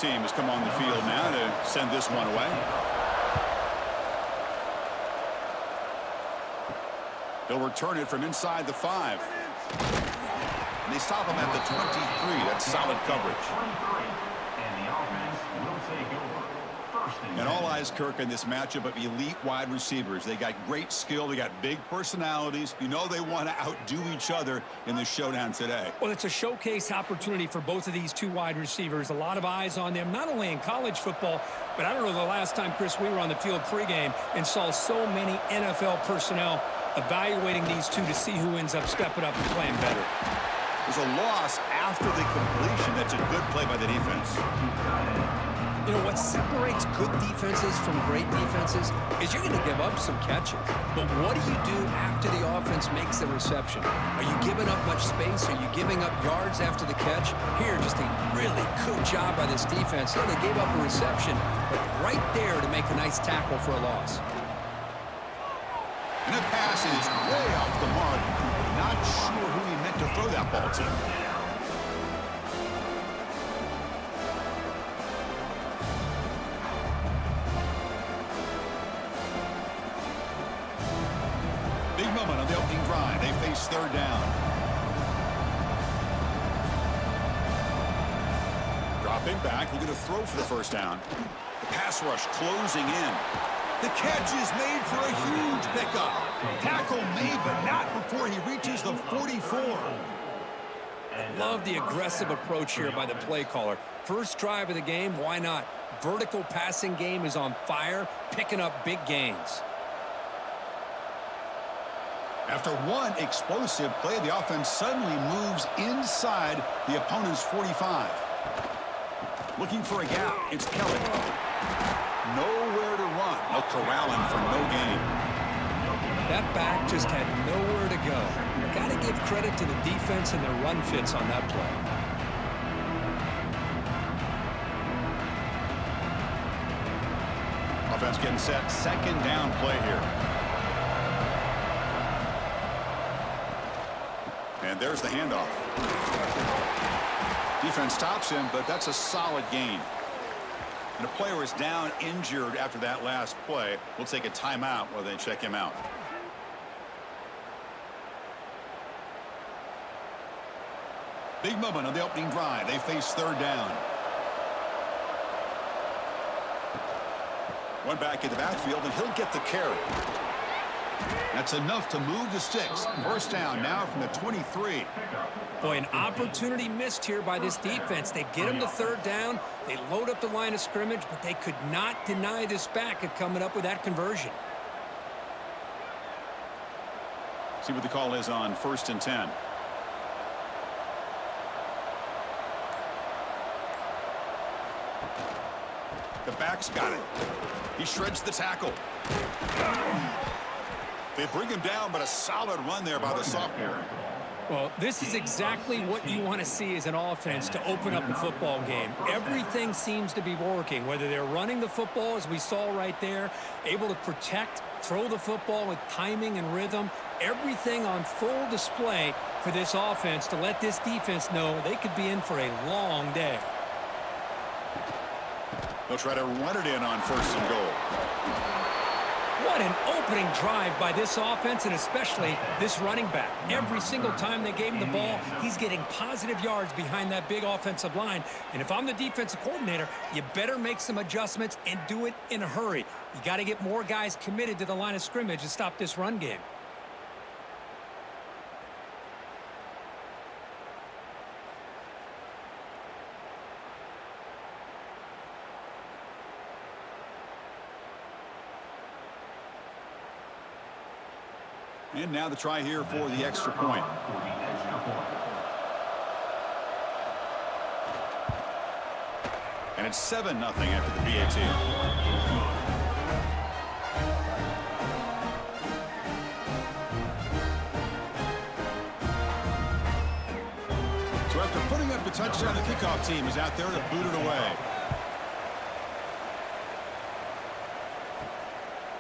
team has come on the field now to send this one away. He'll return it from inside the 5. And they stop him at the 23. That's solid coverage. And all eyes, Kirk, in this matchup of elite wide receivers. They got great skill. They got big personalities. You know they want to outdo each other in this showdown today. Well, it's a showcase opportunity for both of these two wide receivers. A lot of eyes on them, not only in college football, but I don't know the last time, Chris, we were on the field pregame and saw so many NFL personnel evaluating these two to see who ends up stepping up and playing better. There's a loss after the completion. That's a good play by the defense. You know, what separates good defenses from great defenses is you're going to give up some catches. But what do you do after the offense makes the reception? Are you giving up much space? Are you giving up yards after the catch? Here, just a really good job by this defense. Yeah, they gave up a reception, but right there to make a nice tackle for a loss. And the pass is way off the mark. Not sure who he meant to throw that ball to. Big moment on the opening drive. They face third down. Dropping back, looking to throw for the first down. The pass rush closing in. The catch is made for a huge pickup. Tackle made, but not before he reaches the 44. I love the aggressive approach here by the play caller. First drive of the game, why not? Vertical passing game is on fire, picking up big gains. After one explosive play, the offense suddenly moves inside the opponent's 45. Looking for a gap. It's Kelly. Nowhere to run. They'll corral him for no gain. That back just had nowhere to go. Got to give credit to the defense and their run fits on that play. Offense getting set. Second down play here. And there's the handoff. Defense stops him, but that's a solid gain. And a player is down injured after that last play. We'll take a timeout while they check him out. Big moment on the opening drive. They face third down. One back in the backfield, and he'll get the carry. That's enough to move the sticks. First down now from the 23. Boy, an opportunity missed here by this defense. They get him to third down. They load up the line of scrimmage, but they could not deny this back at coming up with that conversion. See what the call is on 1st and 10. The back's got it. He shreds the tackle. They bring him down, but a solid run there by the sophomore. Well, this is exactly what you want to see as an offense to open up a football game. Everything seems to be working, whether they're running the football, as we saw right there, able to protect, throw the football with timing and rhythm, everything on full display for this offense to let this defense know they could be in for a long day. They'll try to run it in on 1st and goal. What an opening drive by this offense, and especially this running back. Every single time they gave him the ball, he's getting positive yards behind that big offensive line. And if I'm the defensive coordinator, you better make some adjustments and do it in a hurry. You got to get more guys committed to the line of scrimmage to stop this run game. And now the try here for the extra point. And it's 7-0 after the PAT. So after putting up a touchdown, the kickoff team is out there to boot it away.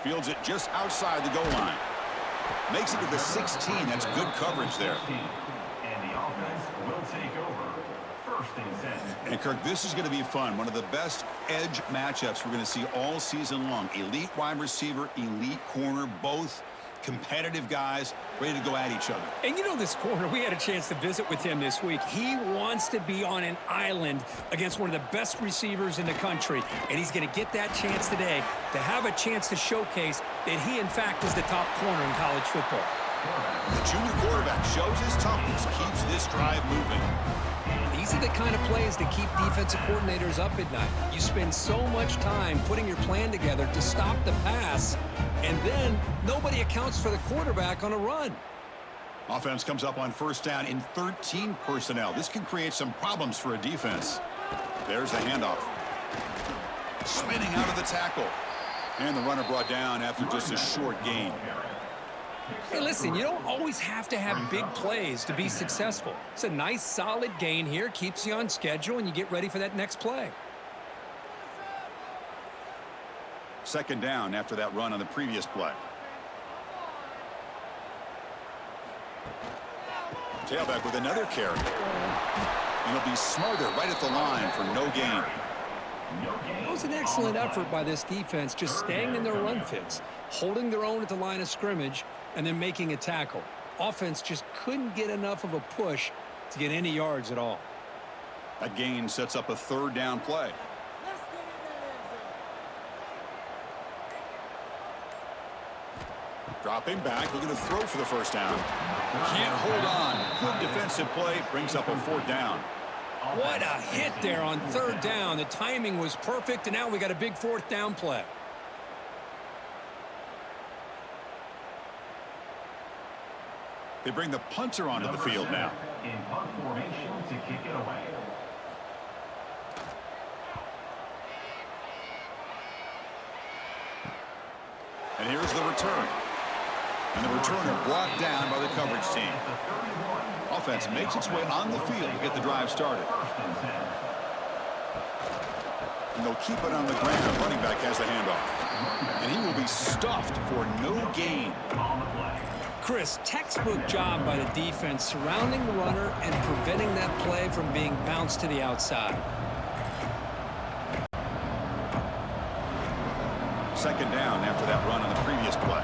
Fields it just outside the goal line. Makes it to the 16. That's good coverage there. And the offense will take over And, Kirk, this is going to be fun. One of the best edge matchups we're going to see all season long. Elite wide receiver, elite corner, both competitive guys ready to go at each other. And you know this corner, we had a chance to visit with him this week. He wants to be on an island against one of the best receivers in the country. And he's going to get that chance today to have a chance to showcase that he, in fact, is the top corner in college football. The junior quarterback shows his toughness, keeps this drive moving. These are the kind of plays that keep defensive coordinators up at night. You spend so much time putting your plan together to stop the pass, and then nobody accounts for the quarterback on a run. Offense comes up on first down in 13 personnel. This can create some problems for a defense. There's the handoff. Spinning out of the tackle. And the runner brought down after just a short gain. Hey, listen, you don't always have to have big plays to be successful. It's a nice, solid gain here, keeps you on schedule, and you get ready for that next play. Second down after that run on the previous play. Tailback with another carry. And he'll be smothered right at the line for no gain. It was an excellent effort by this defense, just staying in their run fits, holding their own at the line of scrimmage, and then making a tackle. Offense just couldn't get enough of a push to get any yards at all. That gain sets up a third down play. Dropping back, looking to throw for the first down. Can't hold on. Good defensive play, brings up a fourth down. What a hit there on third down. The timing was perfect, and now we got a big fourth down play. They bring the punter onto the field now. In punt formation to kick it away. And here's the return. And the returner brought down by the coverage team. Offense makes its way on the field to get the drive started. And they'll keep it on the ground. Running back has the handoff. And he will be stuffed for no gain. Chris, textbook job by the defense surrounding the runner and preventing that play from being bounced to the outside. Second down after that run on the previous play.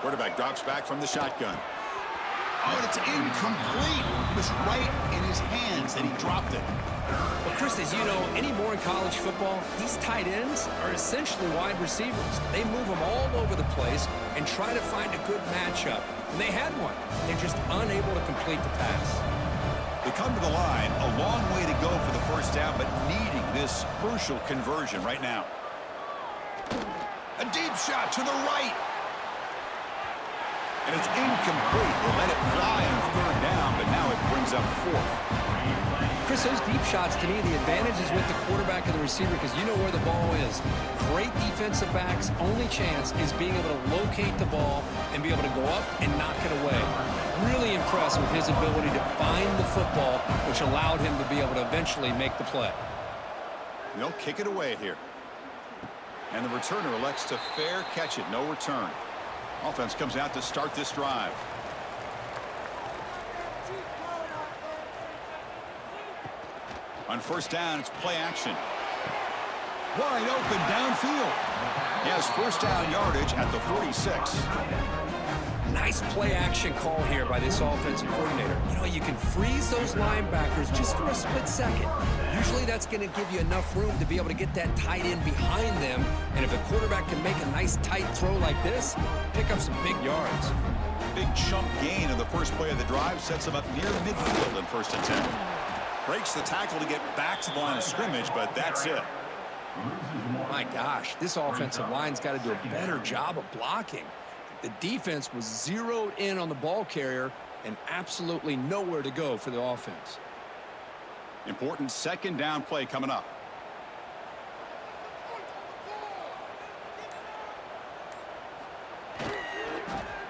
Quarterback drops back from the shotgun. Oh, and it's incomplete. It was right in his hands that he dropped it. Well, Chris, as you know, anymore in college football, these tight ends are essentially wide receivers. They move them all over the place and try to find a good matchup. And they had one. They're just unable to complete the pass. They come to the line, a long way to go for the first down, but needing this crucial conversion right now. A deep shot to the right. And it's incomplete. They let it fly on third down, but now it brings up fourth. Chris, those deep shots, to me, the advantage is with the quarterback and the receiver because you know where the ball is. Great defensive backs' only chance is being able to locate the ball and be able to go up and knock it away. Really impressed with his ability to find the football, which allowed him to be able to eventually make the play. They'll kick it away here. And the returner elects to fair catch it. No return. Offense comes out to start this drive. On first down, it's play action. Wide open downfield. He has first down yardage at the 46. Nice play action call here by this offensive coordinator. You know, you can freeze those linebackers just for a split second. Usually that's going to give you enough room to be able to get that tight end behind them. And if a quarterback can make a nice tight throw like this, pick up some big yards. Big chunk gain in the first play of the drive sets him up near midfield in first and 10. Breaks the tackle to get back to the line of scrimmage, but that's it. My gosh, this offensive line's got to do a better job of blocking. The defense was zeroed in on the ball carrier and absolutely nowhere to go for the offense. Important second down play coming up.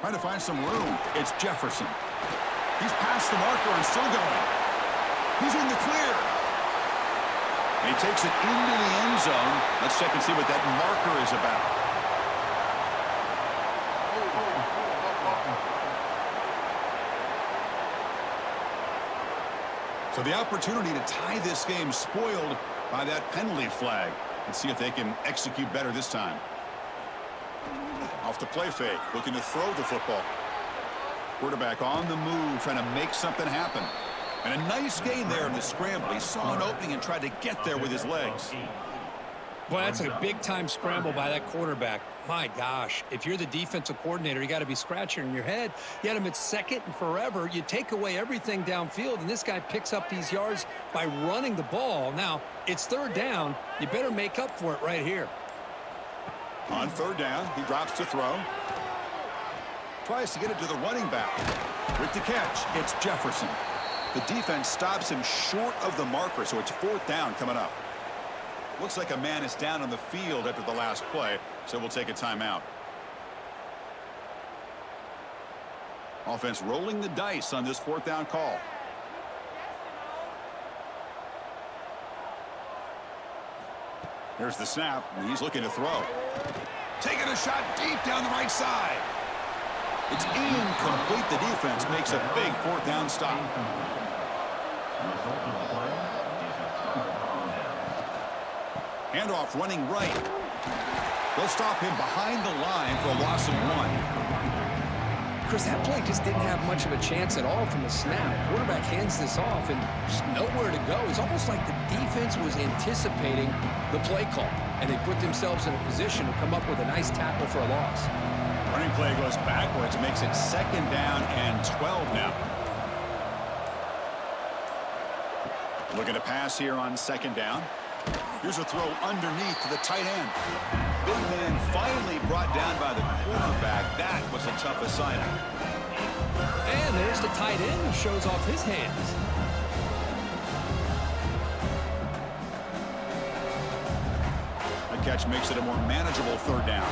Trying to find some room. It's Jefferson. He's past the marker and still going. He's in the clear. And he takes it into the end zone. Let's check and see what that marker is about. So the opportunity to tie this game spoiled by that penalty flag. Let's see if they can execute better this time. Off the play fake, looking to throw the football. Quarterback on the move, trying to make something happen. And a nice gain there in the scramble. He saw an opening and tried to get there with his legs. Boy, that's a big-time scramble by that quarterback. My gosh, if you're the defensive coordinator, you got to be scratching your head. You had him at second and forever. You take away everything downfield, and this guy picks up these yards by running the ball. Now, it's third down. You better make up for it right here. On third down, he drops to throw. Tries to get it to the running back. With the catch, it's Jefferson. The defense stops him short of the marker, so it's fourth down coming up. Looks like a man is down on the field after the last play, so we'll take a timeout. Offense rolling the dice on this fourth down call. Here's the snap, and he's looking to throw. Taking a shot deep down the right side. It's incomplete. The defense makes a big fourth down stop. Handoff running right. They'll stop him behind the line for a loss of 1. Chris, that play just didn't have much of a chance at all from the snap. Quarterback hands this off and just nowhere to go. It's almost like the defense was anticipating the play call, and they put themselves in a position to come up with a nice tackle for a loss. Running play goes backwards, makes it second down and 12 now. Looking to pass here on second down. Here's a throw underneath to the tight end. Big man finally brought down by the quarterback. That was a tough assignment. And there's the tight end who shows off his hands. The catch makes it a more manageable third down.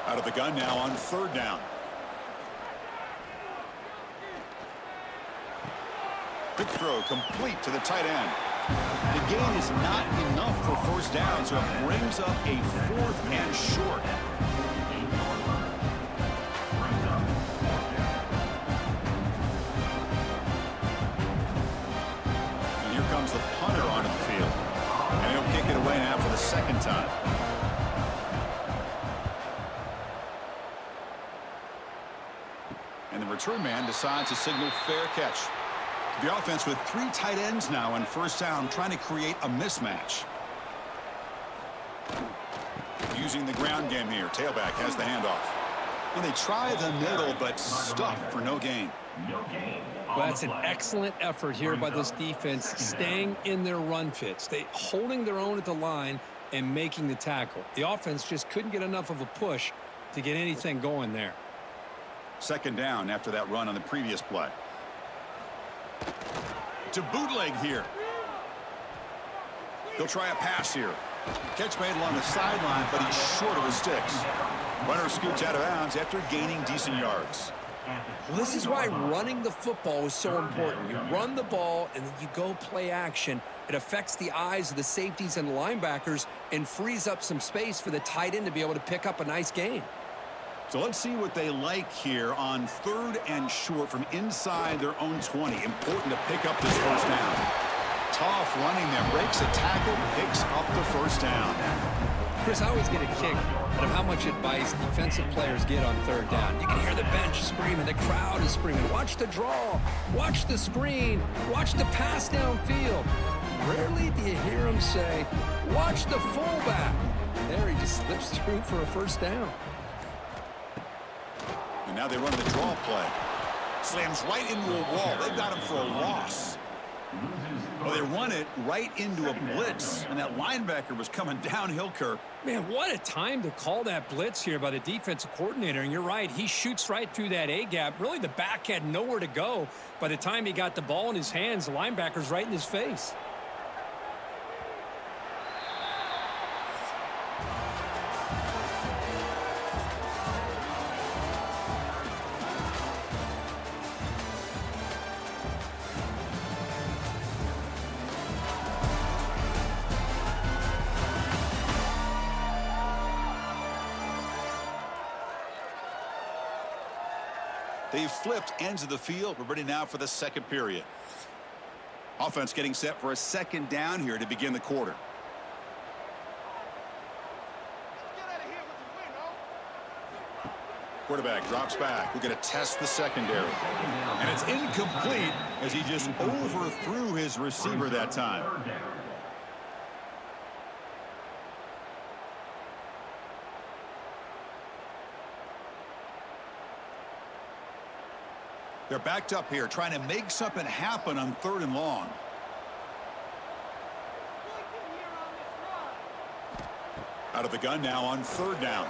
Out of the gun now on third down. Quick throw complete to the tight end. The gain is not enough for first down, so it brings up a fourth and short. And here comes the punter onto the field. And he'll kick it away now for the second time. And the return man decides to signal fair catch. The offense with 3 tight ends now on first down, trying to create a mismatch. Using the ground game here. Tailback has the handoff. And they try the middle, but stuffed for no gain. Well, that's an excellent effort here by this defense, staying in their run fits. They holding their own at the line and making the tackle. The offense just couldn't get enough of a push to get anything going there. Second down after that run on the previous play. To bootleg here. He'll try a pass here. Catch made along the sideline, but he's short of his sticks. Runner scoots out of bounds after gaining decent yards. Well, this is why running the football is so important. You run the ball, and then you go play action. It affects the eyes of the safeties and linebackers and frees up some space for the tight end to be able to pick up a nice gain. So let's see what they like here on third and short from inside their own 20. Important to pick up this first down. Tough running there. Breaks a tackle, picks up the first down. Chris, I always get a kick out of how much advice defensive players get on third down. You can hear the bench screaming. The crowd is screaming. Watch the draw. Watch the screen. Watch the pass downfield. Rarely do you hear them say, watch the fullback. There he just slips through for a first down. And now they run the draw play. Slams right into a wall. They've got him for a loss. Well, they run it right into a blitz, and that linebacker was coming downhill, Kirk. Man, what a time to call that blitz here by the defensive coordinator. And you're right, he shoots right through that A-gap. Really, the back had nowhere to go. By the time he got the ball in his hands, the linebacker's right in his face. They've flipped ends of the field. We're ready now for the second period. Offense getting set for a second down here to begin the quarter. Quarterback drops back. We're going to test the secondary. And it's incomplete as he just overthrew his receiver that time. They're backed up here trying to make something happen on 3rd and long. Out of the gun now on 3rd down.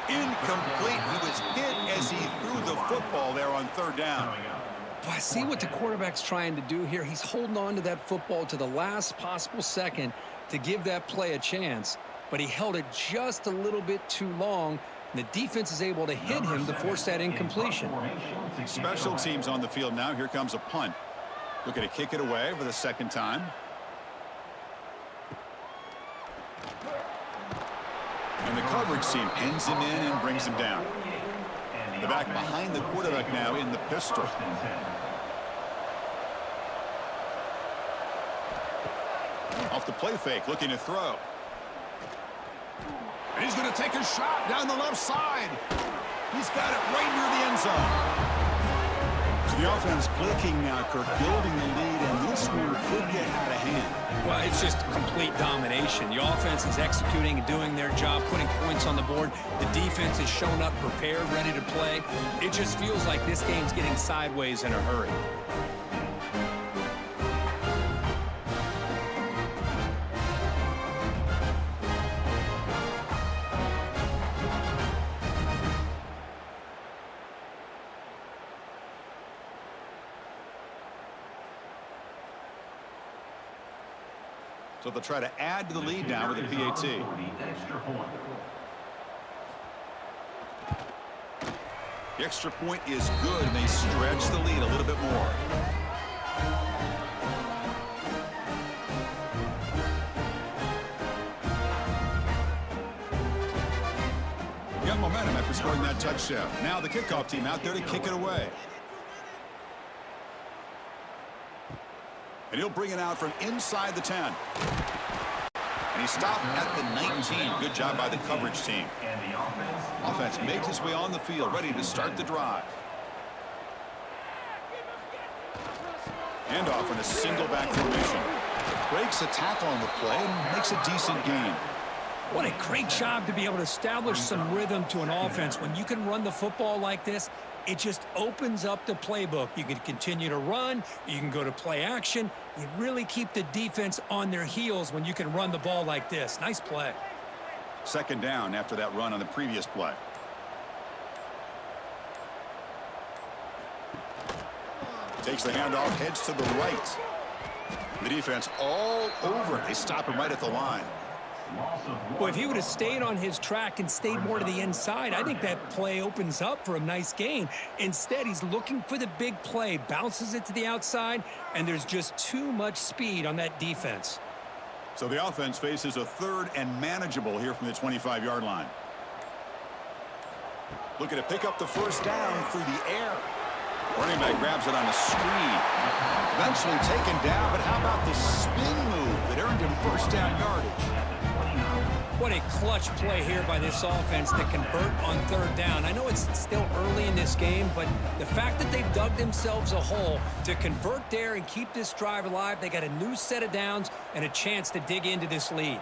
Incomplete. He was hit as he threw the football there on 3rd down. I see what the quarterback's trying to do here. He's holding on to that football to the last possible second to give that play a chance, but he held it just a little bit too long. The defense is able to hit him to force that incompletion. Special teams on the field now. Here comes a punt. Looking to kick it away for the second time. And the coverage team pins him in and brings him down. The back behind the quarterback now in the pistol. Off the play fake, looking to throw. And he's going to take a shot down the left side. He's got it right near the end zone. So the offense clicking now, Kirk, building the lead, and this one could get out of hand. Well, it's just complete domination. The offense is executing and doing their job, putting points on the board. The defense is showing up prepared, ready to play. It just feels like this game's getting sideways in a hurry. So they'll try to add to the lead now with a PAT. The extra point is good, and they stretch the lead a little bit more. Got momentum after scoring that touchdown. Now the kickoff team out there to kick it away. And he'll bring it out from inside the 10. And he stopped at the 19. Good job by the coverage team. Offense makes its way on the field, ready to start the drive. Handoff in a single back formation. Breaks a tackle on the play and makes a decent gain. What a great job to be able to establish some rhythm to an offense. When you can run the football like this, it just opens up the playbook. You can continue to run. You can go to play action. You really keep the defense on their heels when you can run the ball like this. Nice play. Second down after that run on the previous play. Takes the handoff, heads to the right. The defense all over it. They stop him right at the line. Well, if he would have stayed on his track and stayed more to the inside, I think that play opens up for a nice gain. Instead, he's looking for the big play, bounces it to the outside, and there's just too much speed on that defense. So the offense faces a 3rd and manageable here from the 25-yard line. Looking to pick up the first down through the air. Running back grabs it on a screen. Eventually taken down, but how about the spin move that earned him first down yardage? What a clutch play here by this offense to convert on 3rd down. I know it's still early in this game, but the fact that they've dug themselves a hole to convert there and keep this drive alive, they got a new set of downs and a chance to dig into this lead.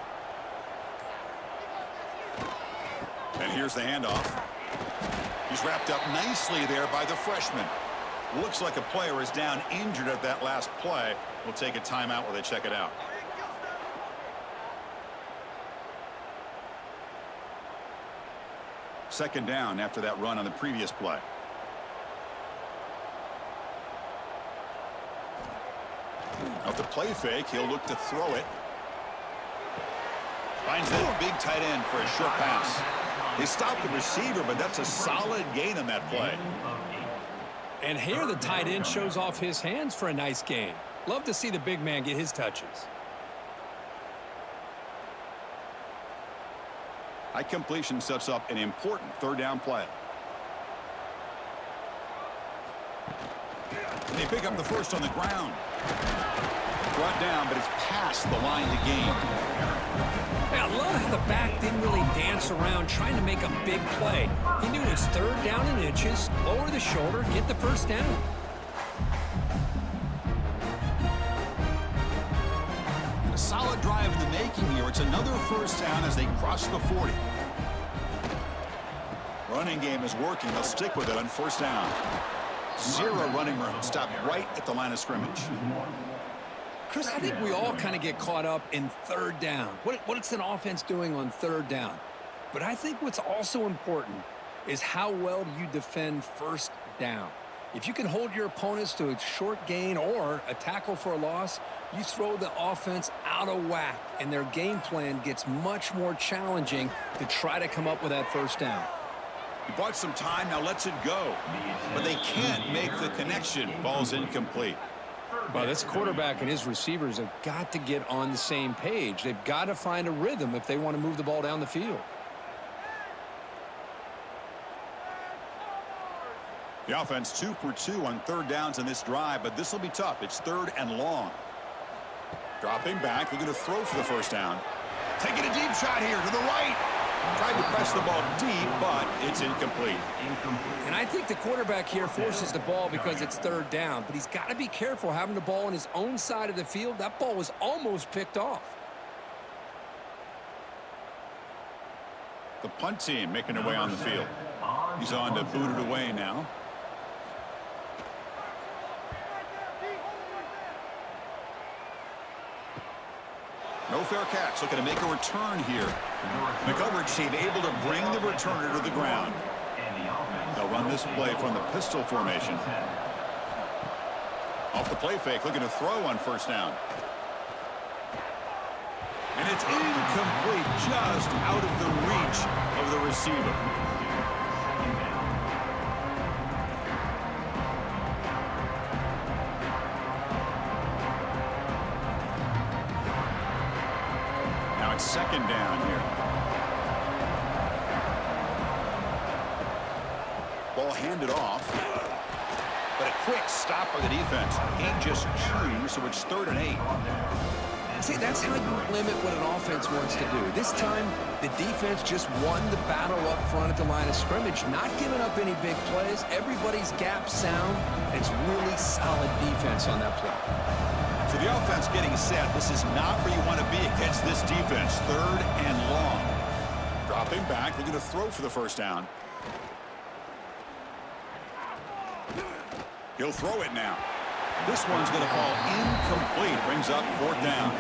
And here's the handoff. He's wrapped up nicely there by the freshman. Looks like a player is down injured at that last play. We'll take a timeout while they check it out. Second down after that run on the previous play. Off the play fake, he'll look to throw it. Finds that big tight end for a short pass. They stopped the receiver, but that's a solid gain on that play. And here the tight end shows off his hands for a nice gain. Love to see the big man get his touches. High completion sets up an important 3rd down play. And they pick up the first on the ground. Brought down, but it's past the line to gain. Hey, I love how the back didn't really dance around trying to make a big play. He knew it's third down in inches, lower the shoulder, get the first down. And a solid drive in the making here. It's another first down as they cross the 40. Running game is working. They'll stick with it on first down. Zero running room. Stopped right at the line of scrimmage. Chris, I think we all kind of get caught up in third down. What's an offense doing on third down? But I think what's also important is how well do you defend first down. If you can hold your opponents to a short gain or a tackle for a loss, you throw the offense out of whack, and their game plan gets much more challenging to try to come up with that first down. He bought some time, now lets it go. But they can't make the connection. Ball's incomplete. Well, this quarterback and his receivers have got to get on the same page. They've got to find a rhythm if they want to move the ball down the field. The offense 2 for 2 on third downs in this drive, but this will be tough. It's third and long. Dropping back, looking to throw for the first down. Taking a deep shot here to the right. Tried to press the ball deep, but it's incomplete. And I think the quarterback here forces the ball because it's third down, but he's got to be careful having the ball on his own side of the field. That ball was almost picked off. The punt team making their way on the field. He's on to boot it away now. No fair catch. Looking to make a return here. The coverage team able to bring the returner to the ground. They'll run this play from the pistol formation. Off the play fake, looking to throw on first down. And it's incomplete, just out of the reach of the receiver. Now it's second down here. Ball handed off. But a quick stop by the defense. Gain just 2, so it's 3rd and 8. See, that's how you limit what an offense wants to do. This time, the defense just won the battle up front at the line of scrimmage, not giving up any big plays. Everybody's gap sound. It's really solid defense on that play. So the offense getting set. This is not where you want to be against this defense. 3rd and long. Dropping back, looking to throw for the first down. He'll throw it now. This one's going to fall incomplete. Brings up 4th down.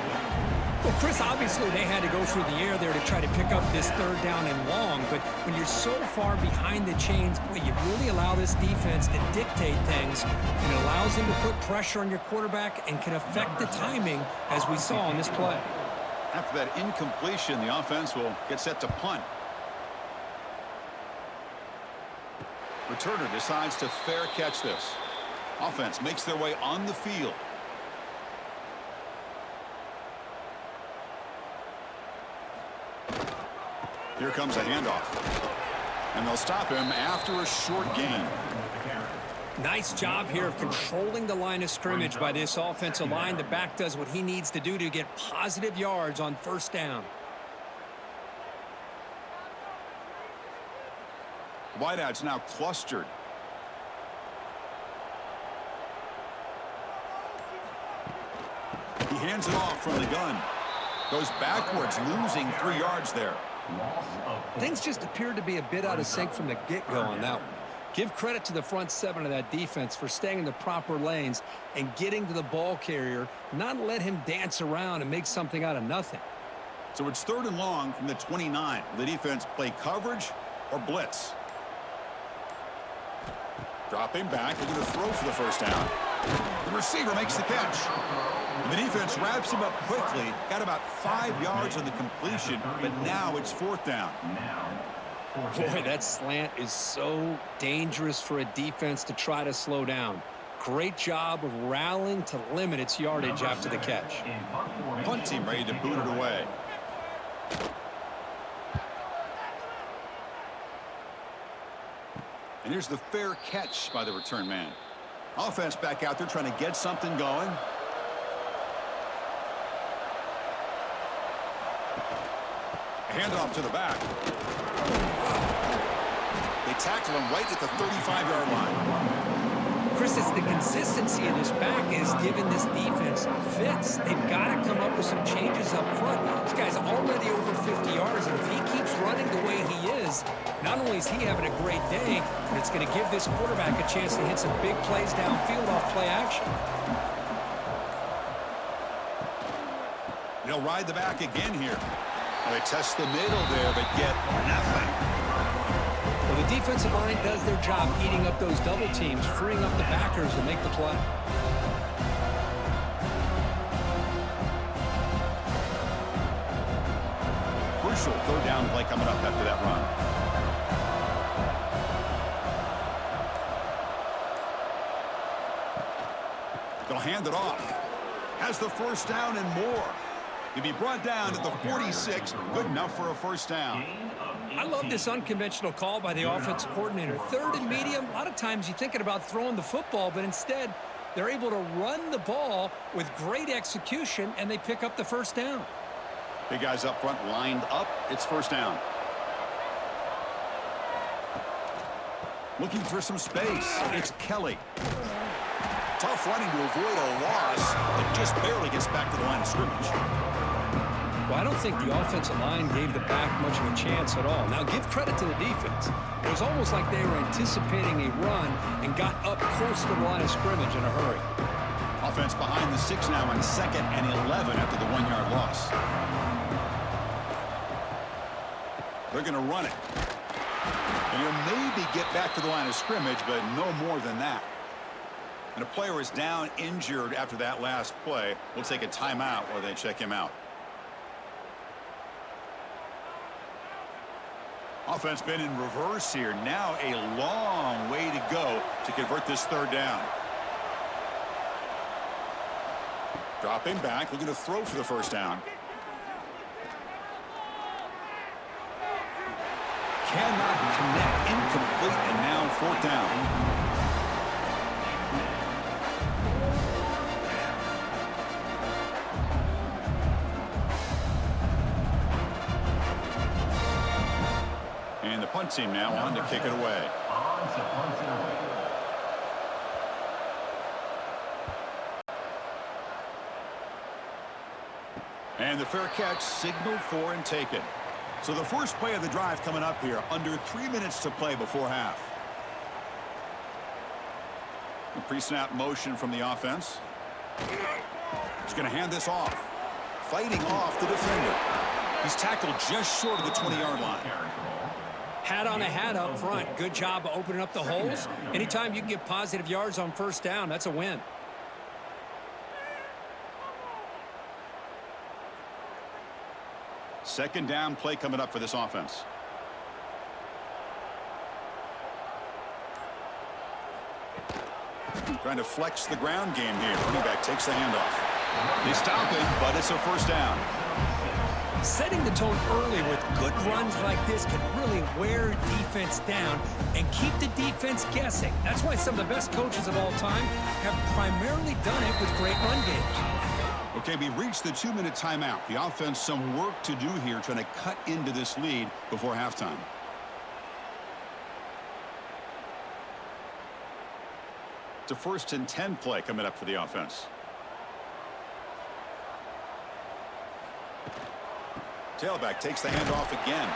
Well, Chris, obviously they had to go through the air there to try to pick up this 3rd down and long, but when you're so far behind the chains, boy, you really allow this defense to dictate things, and it allows them to put pressure on your quarterback and can affect the timing, as we saw on this play. After that incompletion, the offense will get set to punt. Returner decides to fair catch this. Offense makes their way on the field. Here comes a handoff. And they'll stop him after a short gain. Nice job here of controlling the line of scrimmage by this offensive line. The back does what he needs to do to get positive yards on first down. Wideouts now clustered. He hands it off from the gun. Goes backwards, losing 3 yards there. Things just appeared to be a bit out of sync from the get-go on that one. Give credit to the front 7 of that defense for staying in the proper lanes and getting to the ball carrier, not let him dance around and make something out of nothing. So it's 3rd and long from the 29. The defense play coverage or blitz. Dropping back, looking to throw for the first down. The receiver makes the catch. And the defense wraps him up quickly. Got about 5 yards on the completion, but now it's 4th down. Boy, that slant is so dangerous for a defense to try to slow down. Great job of rallying to limit its yardage after the catch. Punt team ready to boot it away. And here's the fair catch by the return man. Offense back out there trying to get something going. Handoff to the back. They tackle him right at the 35-yard line. Chris, it's the consistency of this back is giving this defense fits. They've got to come up with some changes up front. This guy's already over 50 yards, and if he keeps running the way he is, not only is he having a great day, but it's going to give this quarterback a chance to hit some big plays downfield off play action. They'll ride the back again here. They test the middle there, but get nothing. Well, the defensive line does their job eating up those double teams, freeing up the backers to make the play. Crucial third down play coming up after that run. They'll hand it off. Has the first down and more. He'll be brought down at the 46. Good enough for a first down. I love this unconventional call by the offensive coordinator. Third and medium, a lot of times you're thinking about throwing the football, but instead they're able to run the ball with great execution, and they pick up the first down. Big guys up front lined up. It's first down. Looking for some space. It's Kelly. Tough running to avoid a loss, but just barely gets back to the line of scrimmage. Well, I don't think the offensive line gave the back much of a chance at all. Now, give credit to the defense. It was almost like they were anticipating a run and got up close to the line of scrimmage in a hurry. Offense behind the 6 now on 2nd and 11 after the 1-yard loss. They're going to run it. And he'll maybe get back to the line of scrimmage, but no more than that. And a player is down injured after that last play. We'll take a timeout while they check him out. Offense been in reverse here. Now a long way to go to convert this third down. Dropping back, looking to throw for the first down. Cannot connect, incomplete, and now fourth down. And the punt team now on to kick it away. And the fair catch signaled for and taken. So the first play of the drive coming up here. Under 3 minutes to play before half. The pre-snap motion from the offense. He's going to hand this off. Fighting off the defender. He's tackled just short of the 20-yard line. Hat on a hat up front. Good job of opening up the holes. Anytime you can get positive yards on first down, that's a win. Second down play coming up for this offense. Trying to flex the ground game here. Running back takes the handoff. They stop it, but it's a first down. Setting the tone early with good runs like this can really wear defense down and keep the defense guessing. That's why some of the best coaches of all time have primarily done it with great run games. Okay, we reached the 2-minute timeout. The offense some work to do here trying to cut into this lead before halftime. It's a 1st and 10 play coming up for the offense. Tailback takes the handoff again.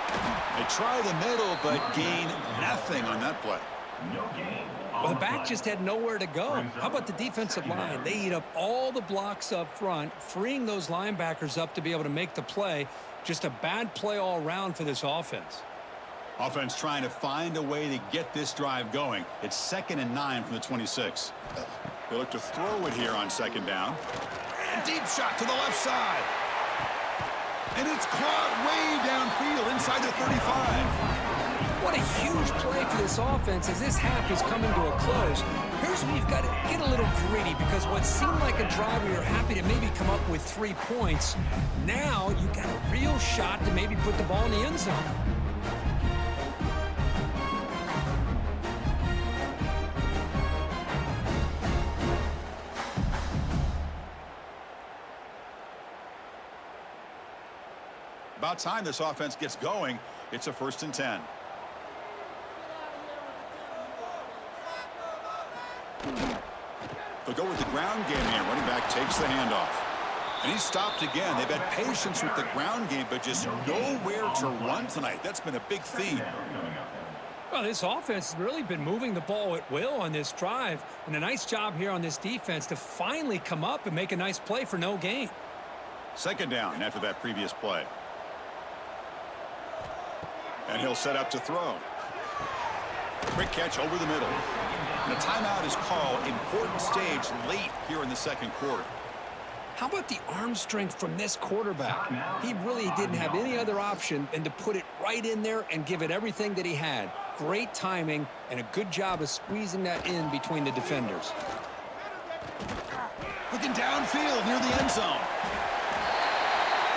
They try the middle, but gain nothing on that play. Well, the back just had nowhere to go. How about the defensive line? They eat up all the blocks up front, freeing those linebackers up to be able to make the play. Just a bad play all around for this offense. Offense trying to find a way to get this drive going. It's 2nd and 9 from the 26. They look to throw it here on 2nd down. And deep shot to the left side. And it's caught way downfield inside the 35. What a huge play for this offense as this half is coming to a close. Here's where you've got to get a little greedy because what seemed like a drive where you're happy to maybe come up with 3 points, now you got a real shot to maybe put the ball in the end zone. About time this offense gets going. It's a 1st and 10. They'll go with the ground game here. Running back takes the handoff. And he's stopped again. They've had patience with the ground game, but just nowhere to run tonight. That's been a big theme. Well, this offense has really been moving the ball at will on this drive. And a nice job here on this defense to finally come up and make a nice play for no gain. 2nd down after that previous play. And he'll set up to throw. Quick catch over the middle. And a timeout is called. Important stage late here in the 2nd quarter. How about the arm strength from this quarterback? He really didn't have any other option than to put it right in there and give it everything that he had. Great timing and a good job of squeezing that in between the defenders. Looking downfield near the end zone.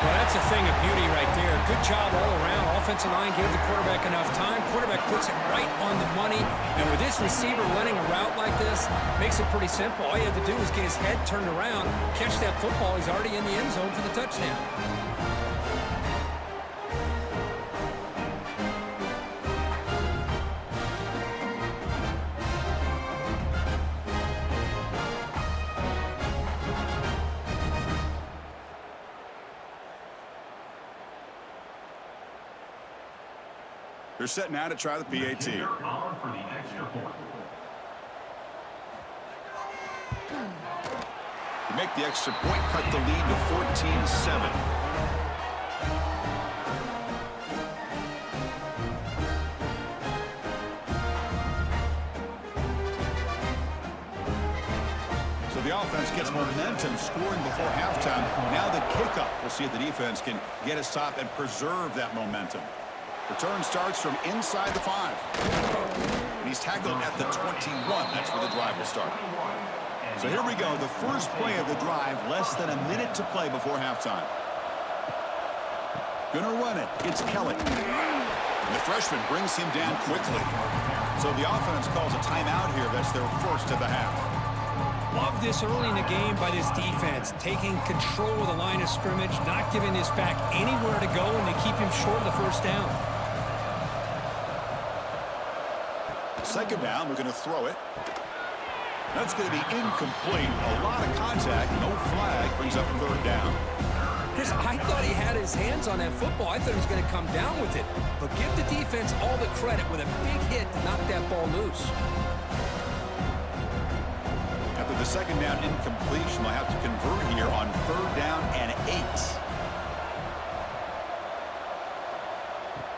Well, that's a thing of beauty right there. Good job all around. Offensive line gave the quarterback enough time. Quarterback puts it right on the money. And with this receiver running a route like this, makes it pretty simple. All you have to do is get his head turned around, catch that football. He's already in the end zone for the touchdown. They're set now to try the PAT. For the extra point. To make the extra point, cut the lead to 14-7. So the offense gets momentum, scoring before halftime. Now the kickoff. We'll see if the defense can get a stop and preserve that momentum. Return starts from inside the 5. And he's tackled at the 21. That's where the drive will start. So here we go. The first play of the drive. Less than a minute to play before halftime. Gonna run it. It's Kelly. And the freshman brings him down quickly. So the offense calls a timeout here. That's their first of the half. Love this early in the game by this defense, taking control of the line of scrimmage, not giving this back anywhere to go, and they keep him short of the 1st down. 2nd down, we're going to throw it. That's going to be incomplete. A lot of contact, no flag, brings up 3rd down. Chris, I thought he had his hands on that football. I thought he was going to come down with it. But give the defense all the credit with a big hit to knock that ball loose. After the 2nd down incompletion, they'll have to convert here on 3rd down and 8.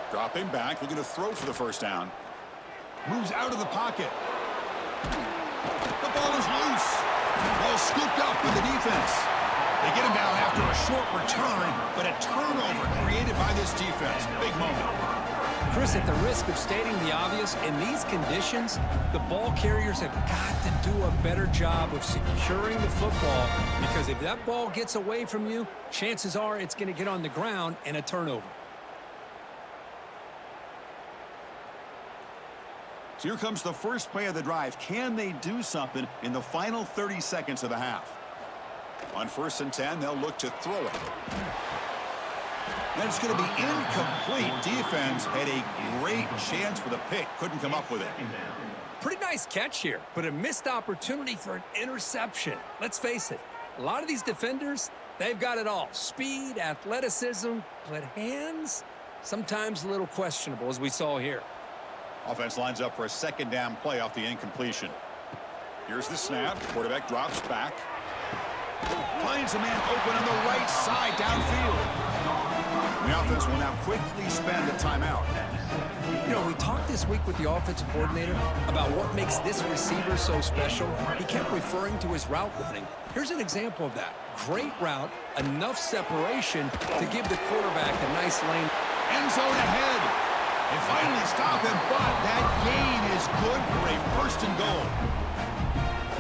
Dropping back, looking to throw for the 1st down. Moves out of the pocket. The ball is loose. Ball scooped up with the defense. They get him down after a short return, but a turnover created by this defense. Big moment. Chris, at the risk of stating the obvious, in these conditions, the ball carriers have got to do a better job of securing the football, because if that ball gets away from you, chances are it's going to get on the ground and a turnover. So here comes the first play of the drive. Can they do something in the final 30 seconds of the half? On 1st and 10, they'll look to throw it. And it's going to be incomplete. Defense had a great chance for the pick. Couldn't come up with it. Pretty nice catch here, but a missed opportunity for an interception. Let's face it, a lot of these defenders, they've got it all. Speed, athleticism, but hands, sometimes a little questionable, as we saw here. Offense lines up for a 2nd down play off the incompletion. Here's the snap. Quarterback drops back. Finds a man open on the right side downfield. The offense will now quickly spend a timeout. You know, we talked this week with the offensive coordinator about what makes this receiver so special. He kept referring to his route running. Here's an example of that. Great route, enough separation to give the quarterback a nice lane. End zone ahead. They finally stop him, but that gain is good for a 1st and goal.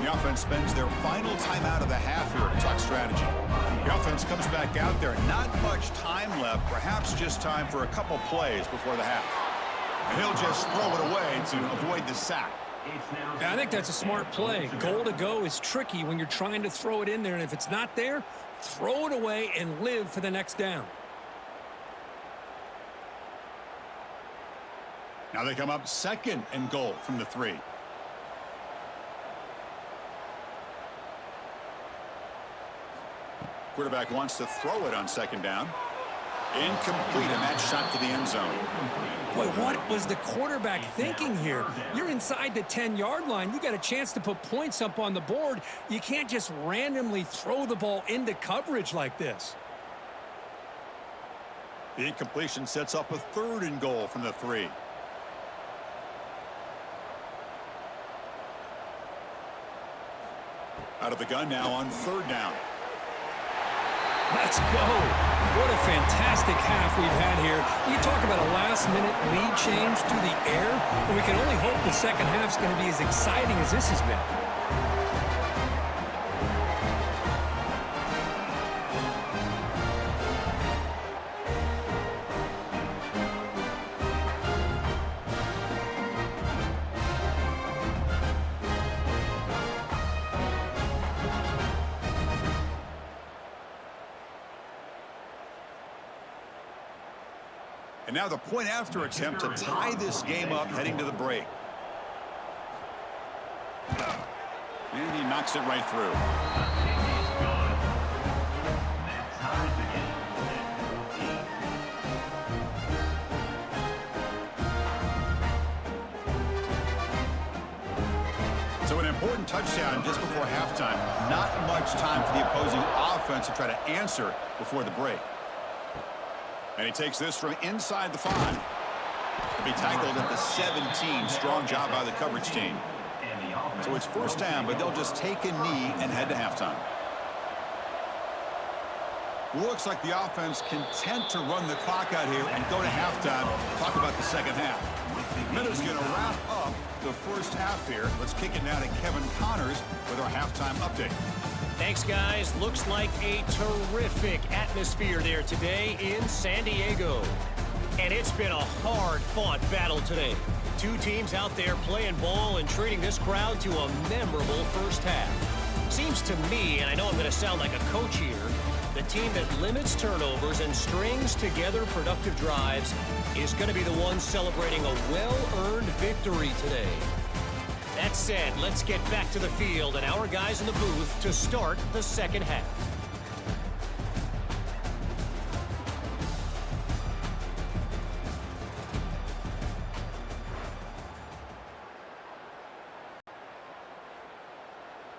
The offense spends their final timeout of the half here to talk strategy. The offense comes back out there. Not much time left. Perhaps just time for a couple plays before the half. And he'll just throw it away to avoid the sack. Yeah, I think that's a smart play. Goal to go is tricky when you're trying to throw it in there, and if it's not there, throw it away and live for the next down. Now they come up 2nd and goal from the 3. Quarterback wants to throw it on 2nd down. Incomplete, and that shot to the end zone. Boy, what was the quarterback thinking here? You're inside the 10-yard line. You got a chance to put points up on the board. You can't just randomly throw the ball into coverage like this. The incompletion sets up a 3rd and goal from the 3. Out of the gun now on 3rd down. Let's go. What a fantastic half we've had here. You talk about a last-minute lead change through the air, and we can only hope the second half's going to be as exciting as this has been. And now the point-after attempt to tie this game up heading to the break. And he knocks it right through. So an important touchdown just before halftime. Not much time for the opposing offense to try to answer before the break. And he takes this from inside the 5. To be tackled at the 17. Strong job by the coverage team. So it's 1st down, but they'll just take a knee and head to halftime. Looks like the offense content to run the clock out here and go to halftime. Talk about the second half. Minutes going to wrap up the first half here. Let's kick it now to Kevin Connors with our halftime update. Thanks, guys. Looks like a terrific atmosphere there today in San Diego. And it's been a hard-fought battle today. Two teams out there playing ball and treating this crowd to a memorable first half. Seems to me, and I know I'm going to sound like a coach here, the team that limits turnovers and strings together productive drives is going to be the one celebrating a well-earned victory today. That said, let's get back to the field and our guys in the booth to start the second half.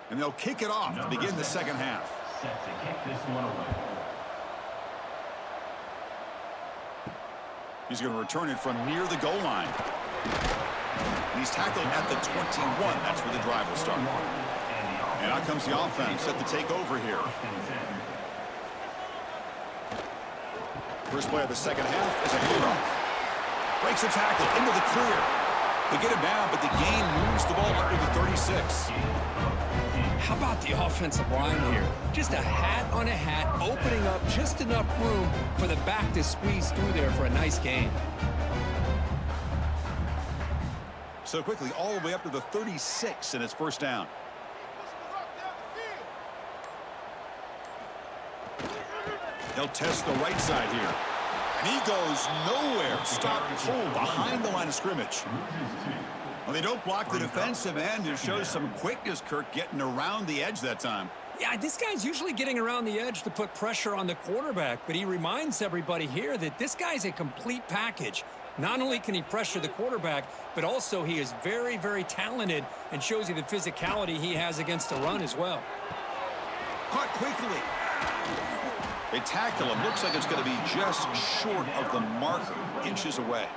And they'll kick it off to begin the second half. Set to kick this one away. He's going to return it from near the goal line. And he's tackled at the 21. That's where the drive will start. And out comes the offense set to take over here. First play of the second half is a handoff. Breaks a tackle into the clear. They get him down, but the gain moves the ball up to the 36. How about the offensive line here? Just a hat on a hat, opening up just enough room for the back to squeeze through there for a nice gain. So quickly, all the way up to the 36, and it's first down. They'll test the right side here. And he goes nowhere. Stop cold behind the line of scrimmage. Well, they don't block the defensive end. It shows some quickness, Kirk, getting around the edge that time. Yeah, this guy's usually getting around the edge to put pressure on the quarterback, but he reminds everybody here that this guy's a complete package. Not only can he pressure the quarterback, but also he is very, very talented and shows you the physicality he has against the run as well. Caught quickly. They tackle him. Looks like it's going to be just short of the marker, inches away.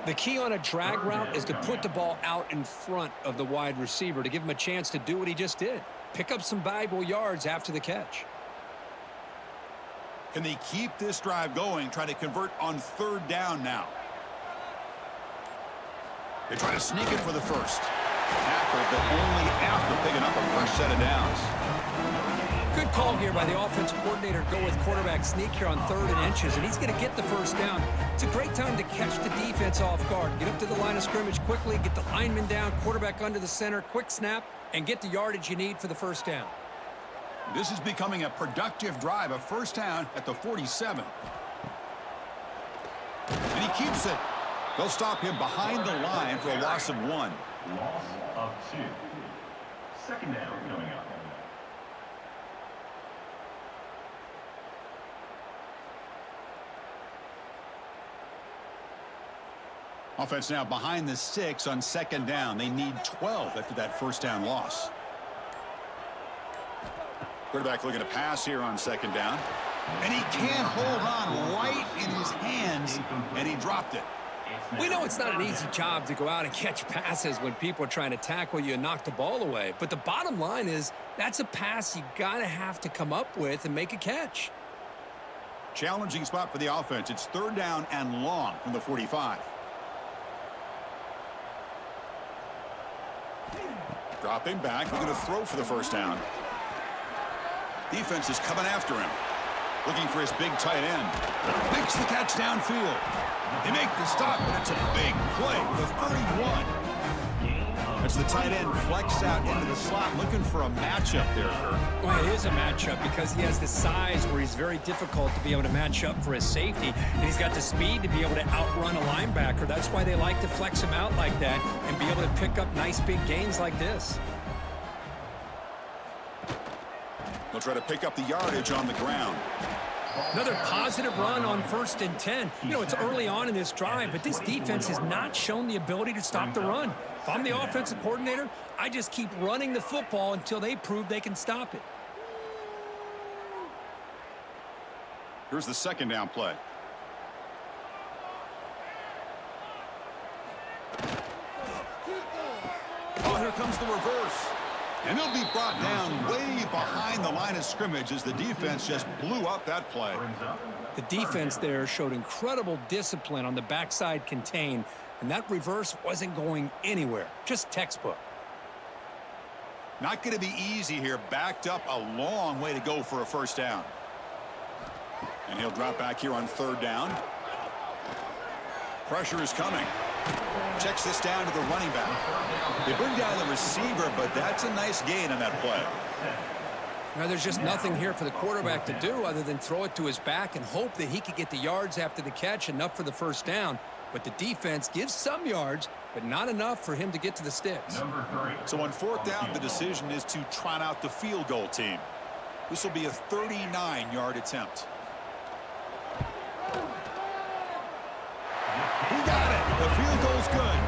The key on a drag route is to put the ball out in front of the wide receiver to give him a chance to do what he just did. Pick up some valuable yards after the catch. Can they keep this drive going, try to convert on third down now? They try to sneak it for the first. Tackle, but only after picking up a fresh set of downs. Good call here by the offensive coordinator to go with quarterback sneak here on 3rd and inches, and he's going to get the first down. It's a great time to catch the defense off guard. Get up to the line of scrimmage quickly, get the lineman down, quarterback under the center, quick snap, and get the yardage you need for the first down. This is becoming a productive drive, a first down at the 47. And he keeps it. They'll stop him behind the line for a loss of 1. Loss of 2. Second down coming up. Offense now behind the 6 on second down. They need 12 after that first down loss. Quarterback looking to pass here on second down. And he can't hold on right in his hands, and he dropped it. We know it's not an easy job to go out and catch passes when people are trying to tackle you and knock the ball away. But the bottom line is that's a pass you gotta have to come up with and make a catch. Challenging spot for the offense. It's third down and long from the 45. Dropping back, looking to throw for the first down. Defense is coming after him. Looking for his big tight end. Makes the catch downfield. They make the stop, but it's a big play with a 31. As the tight end flex out into the slot, looking for a matchup there, Kurt. Well, it is a matchup because he has the size where he's very difficult to be able to match up for his safety, and he's got the speed to be able to outrun a linebacker. That's why they like to flex him out like that and be able to pick up nice big gains like this. They'll try to pick up the yardage on the ground. Another positive run on 1st and 10. You know, it's early on in this drive, but this defense has not shown the ability to stop the run. If I'm the offensive coordinator, I just keep running the football until they prove they can stop it. Here's the second down play. Oh, here comes the reverse. And they'll be brought down way behind the line of scrimmage as the defense just blew up that play. The defense there showed incredible discipline on the backside contain, and that reverse wasn't going anywhere. Just textbook. Not going to be easy here. Backed up a long way to go for a first down. And he'll drop back here on third down. Pressure is coming. Checks this down to the running back. They bring down the receiver, but that's a nice gain on that play. Now, there's just nothing here for the quarterback to do other than throw it to his back and hope that he could get the yards after the catch, enough for the first down. But the defense gives some yards, but not enough for him to get to the sticks. So on fourth down, the decision is to trot out the field goal team. This will be a 39-yard attempt. He got it. The field goal's good.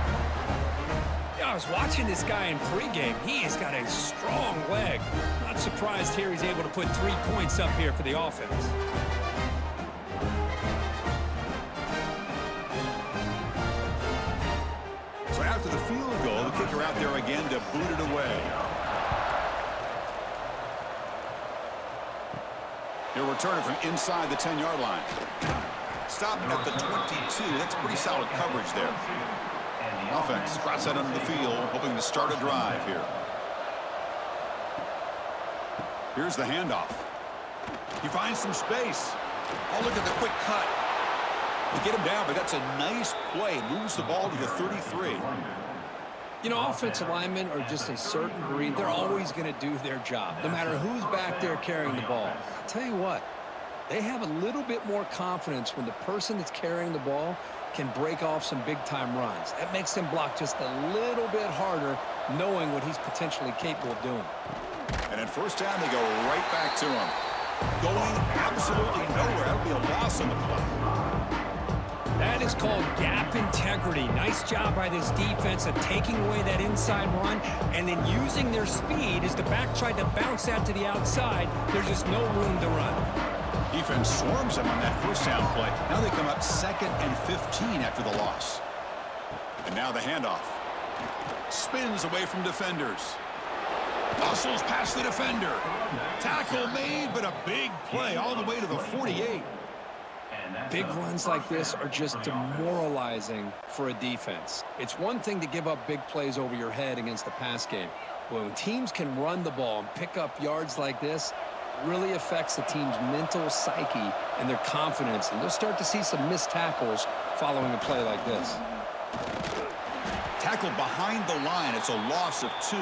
Yeah, I was watching this guy in pregame. He has got a strong leg. Not surprised here he's able to put 3 points up here for the offense. So after the field goal, the kicker out there again to boot it away. He'll return it from inside the 10-yard line. Stop at the 22. That's pretty solid coverage there. Offense cross that under the field, hoping to start a drive here. Here's the handoff. He finds some space. Oh, look at the quick cut. They get him down, but that's a nice play. Moves the ball to the 33. You know, offensive linemen are just a certain breed. They're always going to do their job, no matter who's back there carrying the ball. I'll tell you what, they have a little bit more confidence when the person that's carrying the ball can break off some big-time runs. That makes them block just a little bit harder, knowing what he's potentially capable of doing. And at first down, they go right back to him. Going absolutely nowhere. That would be a loss on the play. That is called gap integrity. Nice job by this defense of taking away that inside run and then using their speed as the back tried to bounce that to the outside. There's just no room to run. Defense swarms them on that first down play. Now they come up 2nd and 15 after the loss. And now the handoff. Spins away from defenders. Muscles past the defender. Tackle made, but a big play all the way to the 48. Big runs like this are just demoralizing for a defense. It's one thing to give up big plays over your head against the pass game. But when teams can run the ball and pick up yards like this, it really affects the team's mental psyche and their confidence. And they'll start to see some missed tackles following a play like this. Tackle behind the line. It's a loss of 2.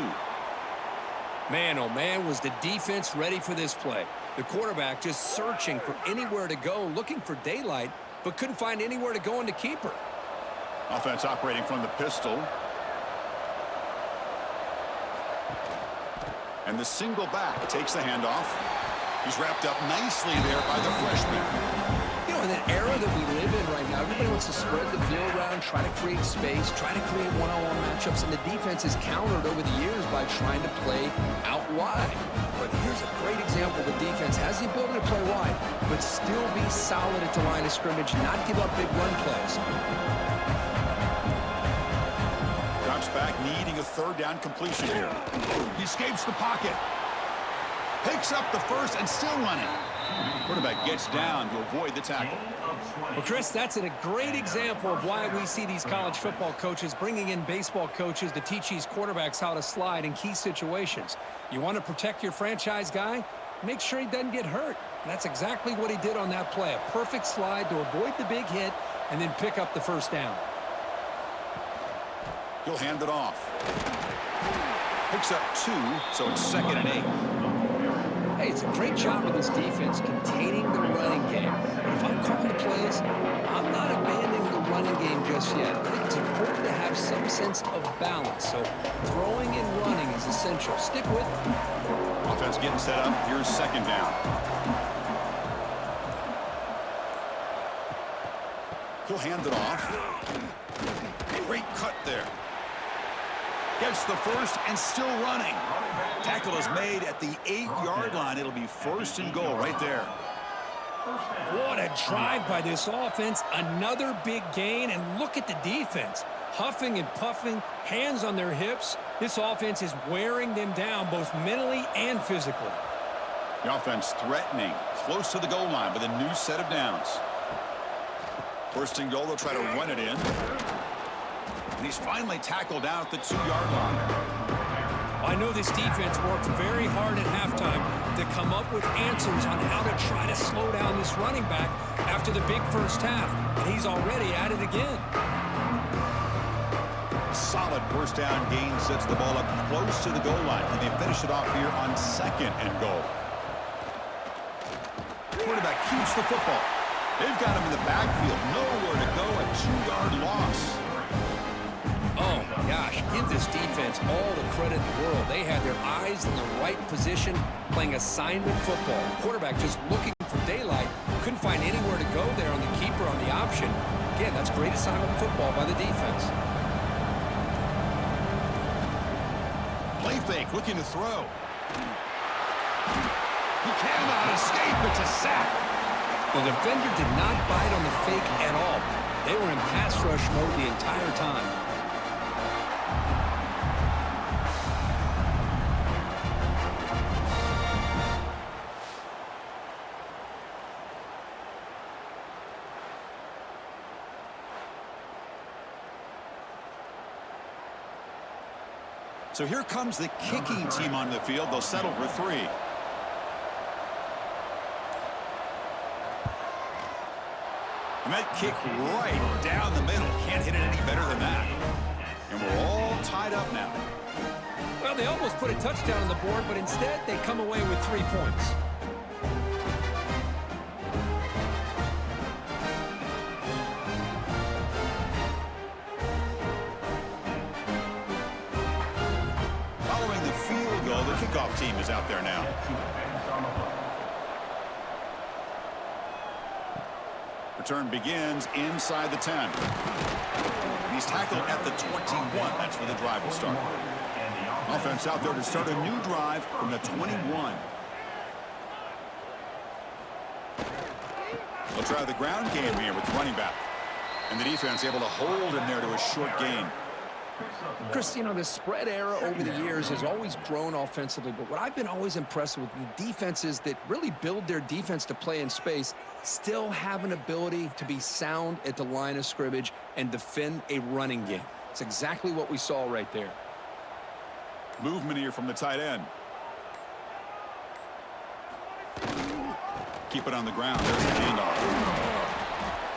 Man, oh man, was the defense ready for this play. The quarterback just searching for anywhere to go, looking for daylight, but couldn't find anywhere to go in the keeper. Offense operating from the pistol. And the single back takes the handoff. He's wrapped up nicely there by the freshman. You know, in an era that we live in right now, everybody wants to spread the field around, try to create space, try to create one-on-one matchups, and the defense is countered over the years by trying to play out wide. But here's a great example. The defense has the ability to play wide, but still be solid at the line of scrimmage, not give up big run plays. Drops back, needing a third down completion here. He escapes the pocket. Picks up the first and still running. Quarterback gets down to avoid the tackle. Well, Chris, that's a great example of why we see these college football coaches bringing in baseball coaches to teach these quarterbacks how to slide in key situations. You want to protect your franchise guy? Make sure he doesn't get hurt. And that's exactly what he did on that play. A perfect slide to avoid the big hit and then pick up the first down. He'll hand it off. Picks up 2, so it's 2nd and 8. Hey, it's a great job of this defense containing the running game. But if I'm calling the plays, I'm not abandoning the running game just yet. I think it's important to have some sense of balance. So throwing and running is essential. Stick with it. Offense getting set up. Here's 2nd down. He'll hand it off. Great cut there. Gets the first and still running. Tackle is made at the 8-yard line. It'll be 1st and goal right there. What a drive by this offense. Another big gain, and look at the defense. Huffing and puffing, hands on their hips. This offense is wearing them down both mentally and physically. The offense threatening, close to the goal line with a new set of downs. 1st and goal, they'll try to run it in. And he's finally tackled down at the 2-yard line. I know this defense worked very hard at halftime to come up with answers on how to try to slow down this running back after the big first half, and he's already at it again. Solid 1st down gain sets the ball up close to the goal line, and they finish it off here on 2nd and goal. Quarterback keeps the football. They've got him in the backfield. Nowhere to go, a 2-yard loss. Oh, my gosh, give this defense all the credit in the world. They had their eyes in the right position, playing assignment football. Quarterback just looking for daylight. Couldn't find anywhere to go there on the keeper on the option. Again, that's great assignment football by the defense. Play fake, looking to throw. He cannot escape. It's a sack. The defender did not bite on the fake at all. They were in pass rush mode the entire time. So here comes the kicking team on the field. They'll settle for 3. And that kick right down the middle. Can't hit it any better than that. And we're all tied up now. Well, they almost put a touchdown on the board, but instead they come away with 3 points. Following the field goal, the kickoff team is out there now. Return begins inside the 10. He's tackled at the 21. That's where the drive will start. Offense out there to start a new drive from the 21. They'll try the ground game here with the running back. And the defense able to hold him there to a short gain. Chris, you know, the spread era over the years has always grown offensively, but what I've been always impressed with the defenses that really build their defense to play in space still have an ability to be sound at the line of scrimmage and defend a running game. It's exactly what we saw right there. Movement here from the tight end. Keep it on the ground. There's the handoff.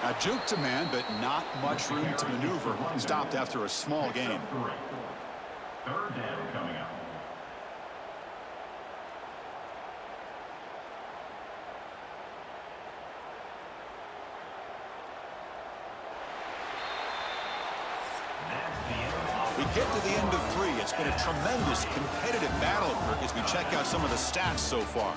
A juke to man, but not much room to maneuver. Stopped after a small gain. 3rd down coming up. We get to the end of 3. It's been a tremendous competitive battle, Kirk, as we check out some of the stats so far.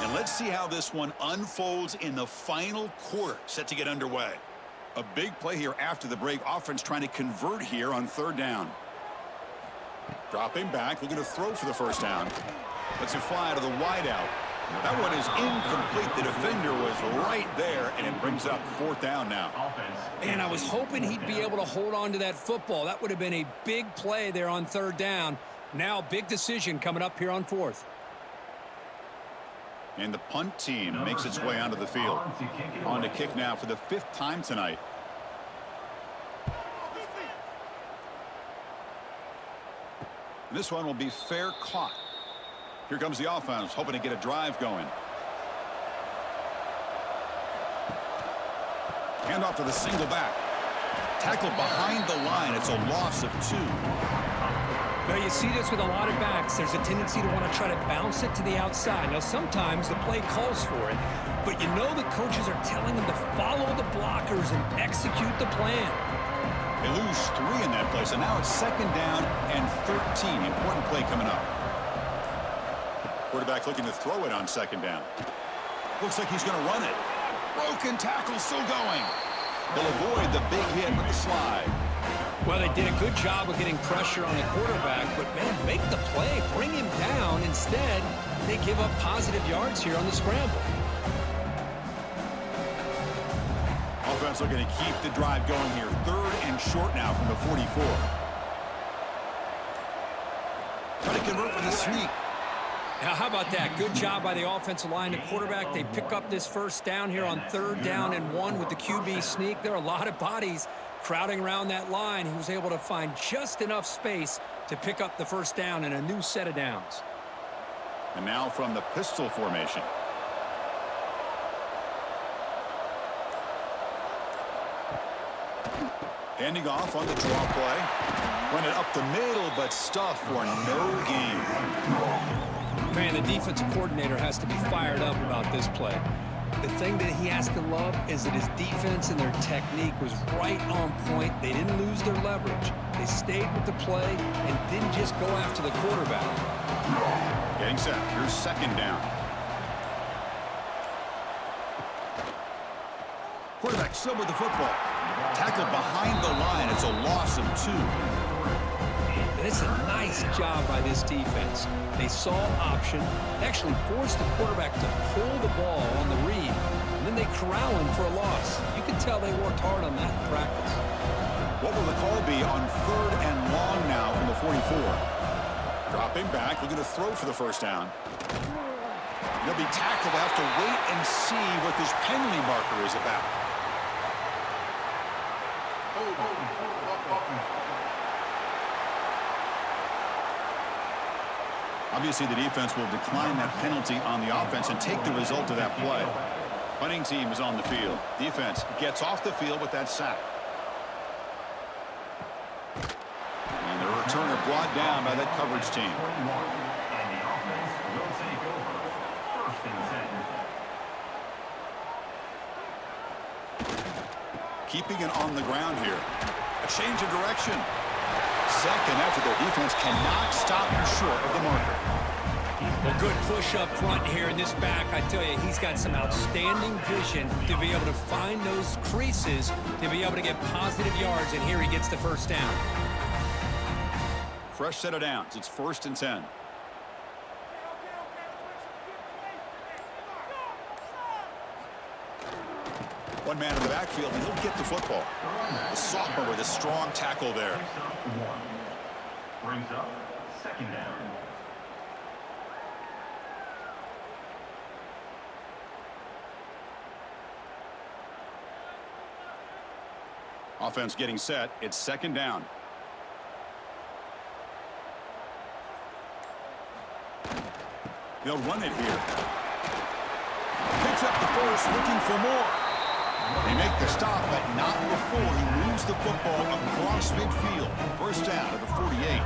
And let's see how this one unfolds in the final quarter, set to get underway. A big play here after the break. Offense trying to convert here on 3rd down. Dropping back, looking to throw for the first down. Lets it fly out of the wideout. That one is incomplete. The defender was right there, and it brings up 4th down now. And I was hoping he'd be able to hold on to that football. That would have been a big play there on 3rd down. Now, big decision coming up here on 4th. And the punt team makes its way onto the field. On to kick now for the 5th time tonight. And this one will be fair caught. Here comes the offense, hoping to get a drive going. Hand off to the single back. Tackled behind the line. It's a loss of 2. Now, you see this with a lot of backs. There's a tendency to want to try to bounce it to the outside. Now, sometimes the play calls for it, but you know the coaches are telling them to follow the blockers and execute the plan. They lose 3 in that play, so now it's 2nd down and 13. Important play coming up. Quarterback looking to throw it on 2nd down. Looks like he's going to run it. Broken tackle still going. They'll avoid the big hit with the slide. Well, they did a good job of getting pressure on the quarterback, but, man, make the play. Bring him down. Instead, they give up positive yards here on the scramble. Offense looking to keep the drive going here. 3rd and short now from the 44. Trying to convert with a sneak. Now, how about that? Good job by the offensive line. The quarterback, they pick up this first down here on 3rd down and 1 with the QB sneak. There are a lot of bodies crowding around that line. He was able to find just enough space to pick up the first down and a new set of downs. And now from the pistol formation. Handing off on the draw play. Run it up the middle, but stuff for no gain. Man, the defensive coordinator has to be fired up about this play. The thing that he has to love is that his defense and their technique was right on point. They didn't lose their leverage. They stayed with the play and didn't just go after the quarterback. Getting set. Here's 2nd down. Quarterback still with the football. Tackled behind the line. It's a loss of 2. And it's a nice job by this defense. They saw option, actually forced the quarterback to pull the ball on the read, and then they corral him for a loss. You can tell they worked hard on that in practice. What will the call be on 3rd and long now from the 44? Dropping back, looking to throw for the first down. They'll be tackled. They'll have to wait and see what this penalty marker is about. Obviously, the defense will decline that penalty on the offense and take the result of that play. Punting team is on the field. Defense gets off the field with that sack. And the returner brought down by that coverage team. And the offense will take over 1st and 10. Keeping it on the ground here. A change of direction. 2nd effort. Their defense cannot stop him short of the marker. Well, good push up front here in this back. I tell you, he's got some outstanding vision to be able to find those creases, to be able to get positive yards, and here he gets the first down. Fresh set of downs. It's 1st and 10. One man in the backfield, and he'll get the football. The sophomore with a strong tackle there. Brings up 2nd down. Offense getting set. It's 2nd down. They'll run it here. Picks up the first, looking for more. They make the stop, but not before he moves the football across midfield. First down to the 48.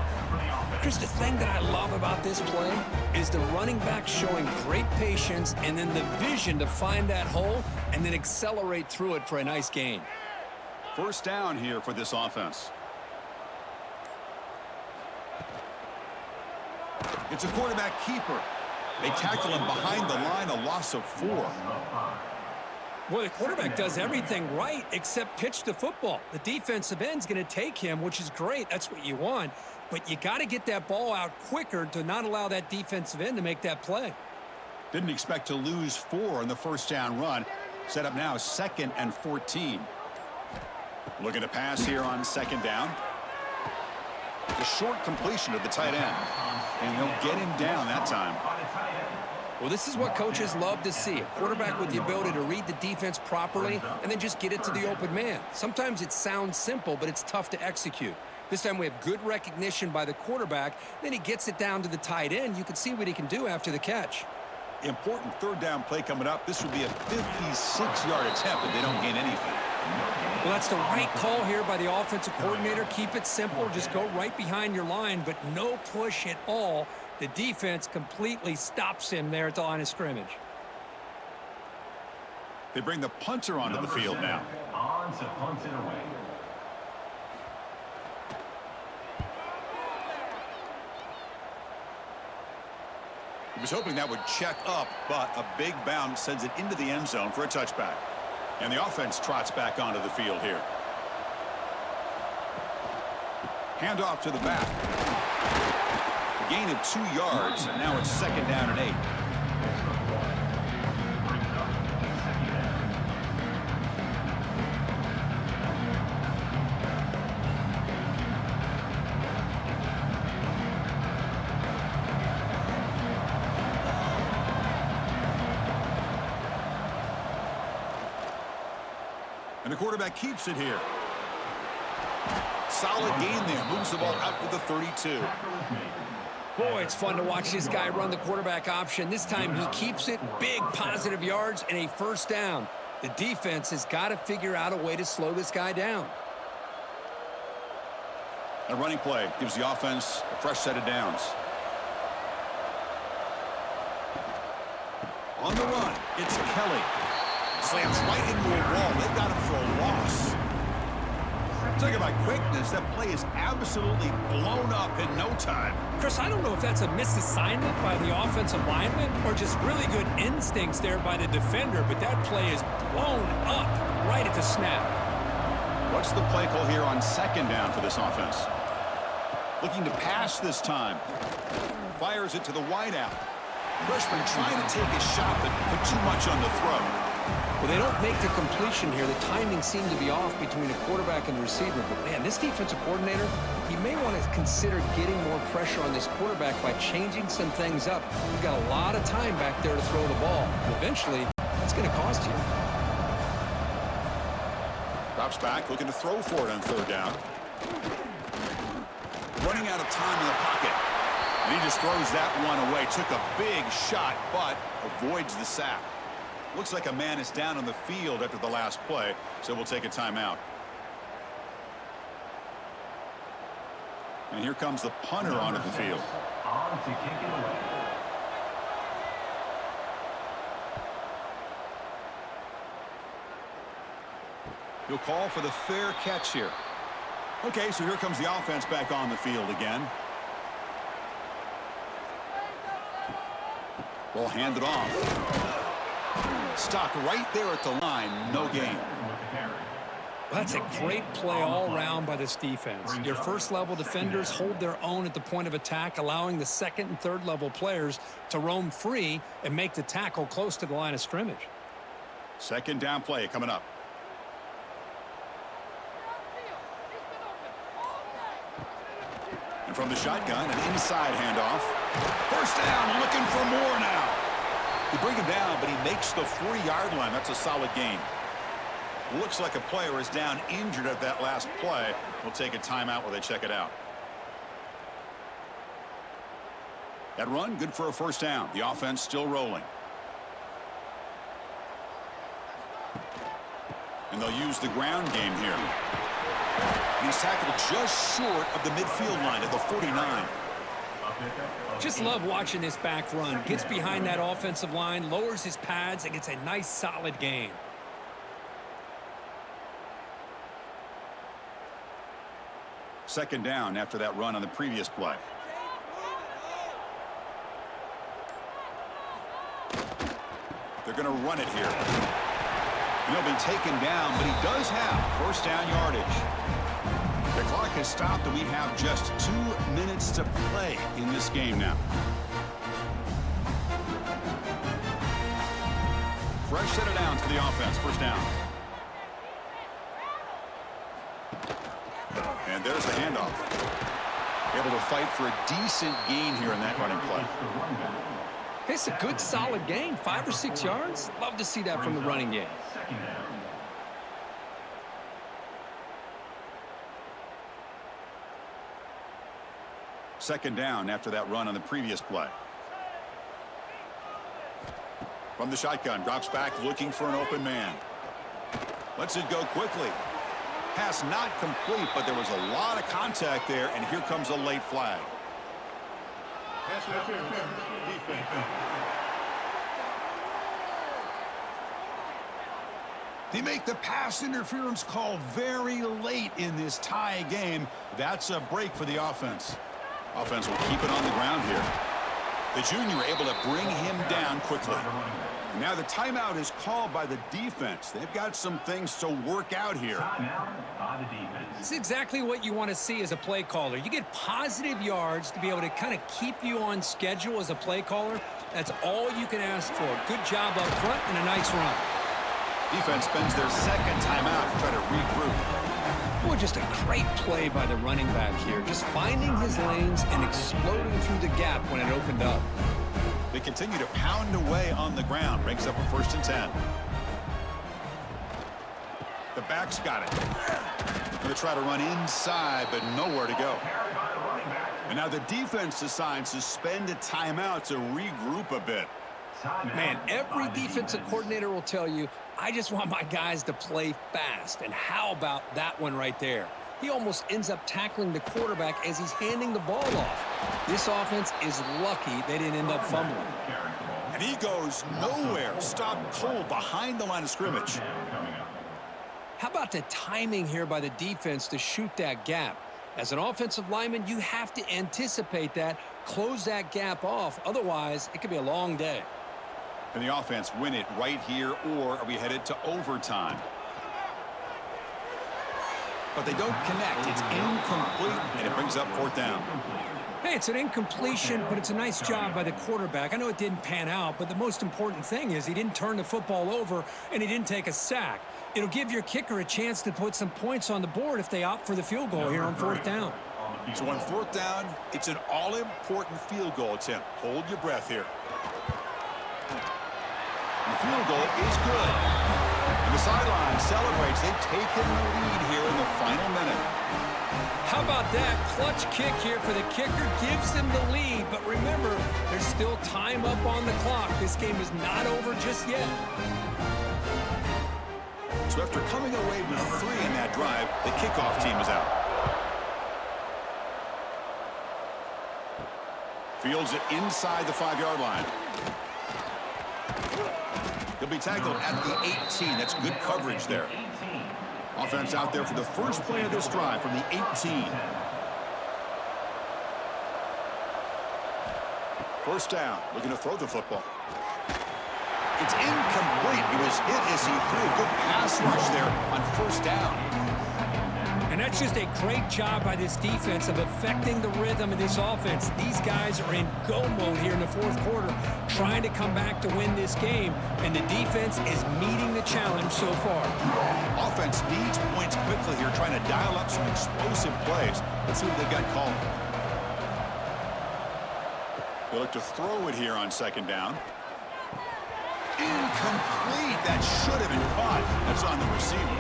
Chris, the thing that I love about this play is the running back showing great patience and then the vision to find that hole and then accelerate through it for a nice gain. First down here for this offense. It's a quarterback keeper. They tackle him behind the line, a loss of 4. Well, the quarterback does everything right except pitch the football. The defensive end's going to take him, which is great. That's what you want. But you got to get that ball out quicker to not allow that defensive end to make that play. Didn't expect to lose 4 on the first down run. Set up now 2nd and 14. Looking to pass here on 2nd down. The short completion of the tight end. And they'll get him down that time. Well, this is what coaches love to see. A quarterback with the ability to read the defense properly and then just get it to the open man. Sometimes it sounds simple, but it's tough to execute. This time we have good recognition by the quarterback. Then he gets it down to the tight end. You can see what he can do after the catch. Important third down play coming up. This would be a 56-yard attempt if they don't gain anything. Well, that's the right call here by the offensive coordinator. Keep it simple. Just go right behind your line, but no push at all. The defense completely stops him there at the line of scrimmage. They bring the punter onto the field now. On to punt it away. He was hoping that would check up, but a big bounce sends it into the end zone for a touchback. And the offense trots back onto the field here. Handoff to the back. A gain of 2 yards, and now it's 2nd down and 8. And the quarterback keeps it here. Solid gain there. Moves the ball out to the 32. Boy, it's fun to watch this guy run the quarterback option. This time he keeps it. Big positive yards and a first down. The defense has got to figure out a way to slow this guy down. A running play gives the offense a fresh set of downs. On the run, it's Kelly. Slams right into a wall. They've got him for a loss. Talk about quickness. That play is absolutely blown up in no time. Chris, I don't know if that's a misassignment by the offensive lineman or just really good instincts there by the defender, but that play is blown up right at the snap. What's the play call here on 2nd down for this offense? Looking to pass this time. Fires it to the wideout. Freshman trying to take a shot, but put too much on the throw. Well, they don't make the completion here. The timing seemed to be off between the quarterback and the receiver. But, man, this defensive coordinator, he may want to consider getting more pressure on this quarterback by changing some things up. We've got a lot of time back there to throw the ball. And eventually, that's going to cost you. Drops back, looking to throw for it on 3rd down. Running out of time in the pocket. And he just throws that one away. Took a big shot, but avoids the sack. Looks like a man is down on the field after the last play, so we'll take a timeout. And here comes the punter onto the field. On to kick it away. He'll call for the fair catch here. Okay, so here comes the offense back on the field again. Ball handed off. Stopped right there at the line. No gain. That's a great play all around by this defense. Your first-level defenders hold their own at the point of attack, allowing the 2nd and 3rd level players to roam free and make the tackle close to the line of scrimmage. 2nd down play coming up. And from the shotgun, an inside handoff. First down, looking for more now. They bring him down, but he makes the 4-yard line. That's a solid gain. Looks like a player is down injured at that last play. We'll take a timeout while they check it out. That run, good for a first down. The offense still rolling. And they'll use the ground game here. And he's tackled just short of the midfield line at the 49. Just love watching this back run. Gets behind that offensive line, lowers his pads, and gets a nice solid gain. Second down after that run on the previous play. They're going to run it here. And he'll be taken down, but he does have first down yardage. The clock has stopped, and we have just 2 minutes to play in this game now. Fresh set of downs for the offense. First down. And there's the handoff. Able to fight for a decent gain here in that running play. It's a good, solid gain. 5 or 6 yards. Love to see that from the running game. Second down after that run on the previous play. From the shotgun, drops back looking for an open man. Lets it go quickly. Pass not complete, but there was a lot of contact there, and here comes a late flag. They make the pass interference call very late in this tie game. That's a break for the offense. Offense will keep it on the ground here. The junior able to bring him down quickly. Now the timeout is called by the defense. They've got some things to work out here. It's exactly what you want to see as a play caller. You get positive yards to be able to kind of keep you on schedule as a play caller. That's all you can ask for. Good job up front and a nice run. Defense spends their second timeout to try to regroup. Boy, just a great play by the running back here. Just finding his lanes and exploding through the gap when it opened up. They continue to pound away on the ground. Breaks up a 1st and 10. The back's got it. Going to try to run inside, but nowhere to go. And now the defense decides to spend a timeout to regroup a bit. Man, every defensive coordinator will tell you, I just want my guys to play fast. And how about that one right there? He almost ends up tackling the quarterback as he's handing the ball off. This offense is lucky they didn't end up fumbling. And he goes nowhere. Stopped cold behind the line of scrimmage. How about the timing here by the defense to shoot that gap? As an offensive lineman, you have to anticipate that, close that gap off. Otherwise, it could be a long day. Can the offense win it right here, or are we headed to overtime? But they don't connect. It's incomplete, and it brings up 4th down. Hey, it's an incompletion, but it's a nice job by the quarterback. I know it didn't pan out, but the most important thing is he didn't turn the football over, and he didn't take a sack. It'll give your kicker a chance to put some points on the board if they opt for the field goal here on 4th down. So on 4th down, it's an all-important field goal attempt. Hold your breath here. And the field goal is good. And the sideline celebrates. They've taken the lead here in the final minute. How about that? Clutch kick here for the kicker. Gives them the lead. But remember, there's still time up on the clock. This game is not over just yet. So after coming away with 3 in that drive, the kickoff team is out. Fields it inside the 5-yard line. He'll be tackled at the 18. That's good coverage there. Offense out there for the first play of this drive from the 18. First down, looking to throw the football. It's incomplete. He was hit as he threw a good pass rush there on 1st down. And that's just a great job by this defense of affecting the rhythm of this offense. These guys are in go mode here in the 4th quarter, trying to come back to win this game, and the defense is meeting the challenge so far. Offense needs points quickly here, trying to dial up some explosive plays. Let's see what they've got called. They look to throw it here on 2nd down. Incomplete. That should have been caught. That's on the receiver.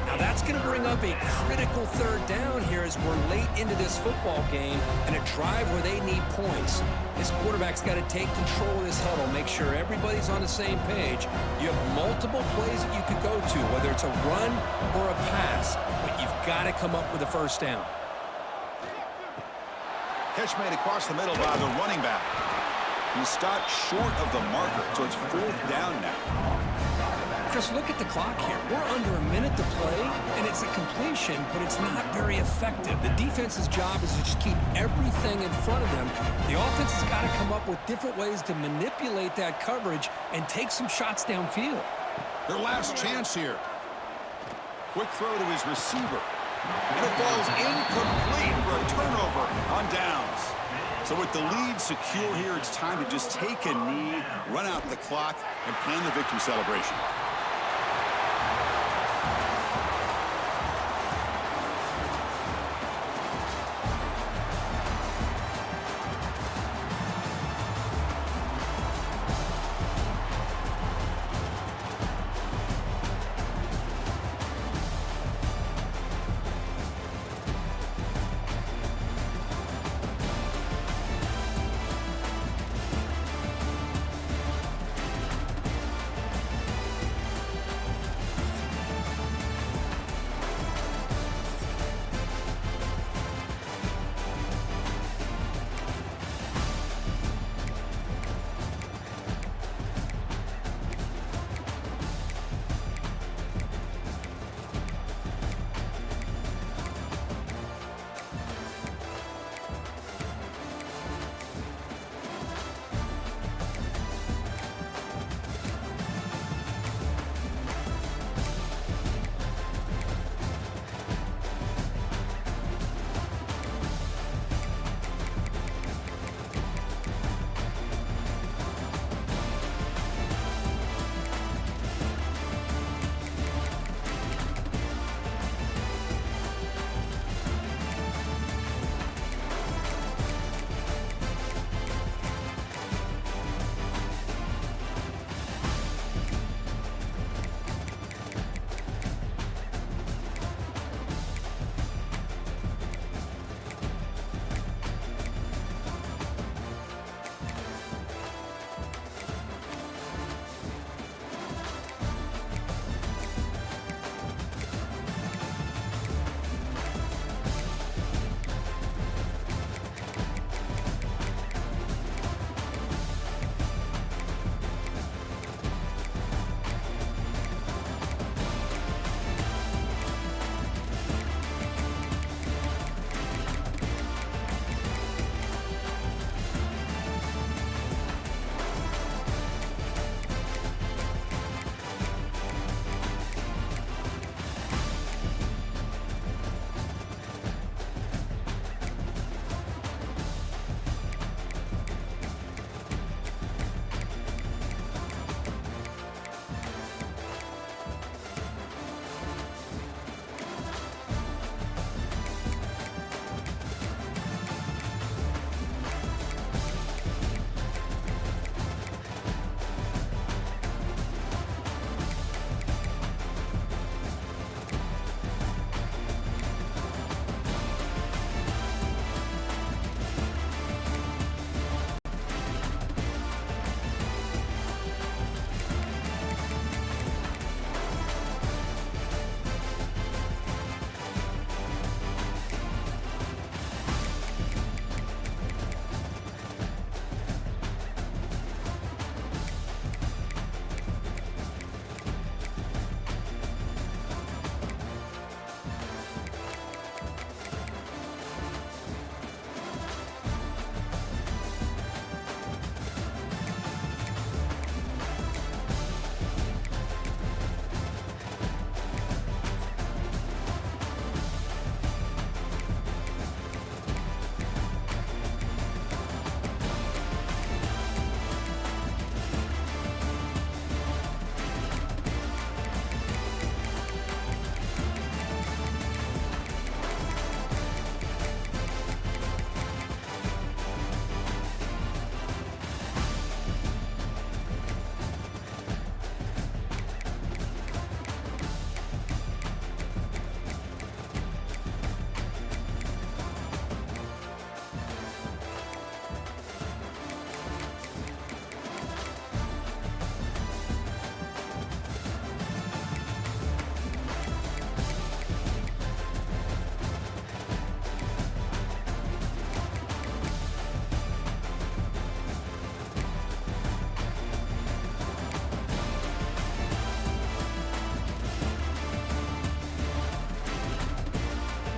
Now that's going to bring up a critical third down here as we're late into this football game and a drive where they need points. This quarterback's got to take control of this huddle, make sure everybody's on the same page. You have multiple plays that you could go to, whether it's a run or a pass, but you've got to come up with a first down. Catch made across the middle by the running back. He stopped short of the marker, so it's 4th down now. Chris, look at the clock here. We're under a minute to play, and it's a completion, but it's not very effective. The defense's job is to just keep everything in front of them. The offense has got to come up with different ways to manipulate that coverage and take some shots downfield. Their last chance here. Quick throw to his receiver. And it falls incomplete for a turnover on downs. So with the lead secure here, it's time to just take a knee, run out the clock, and plan the victory celebration.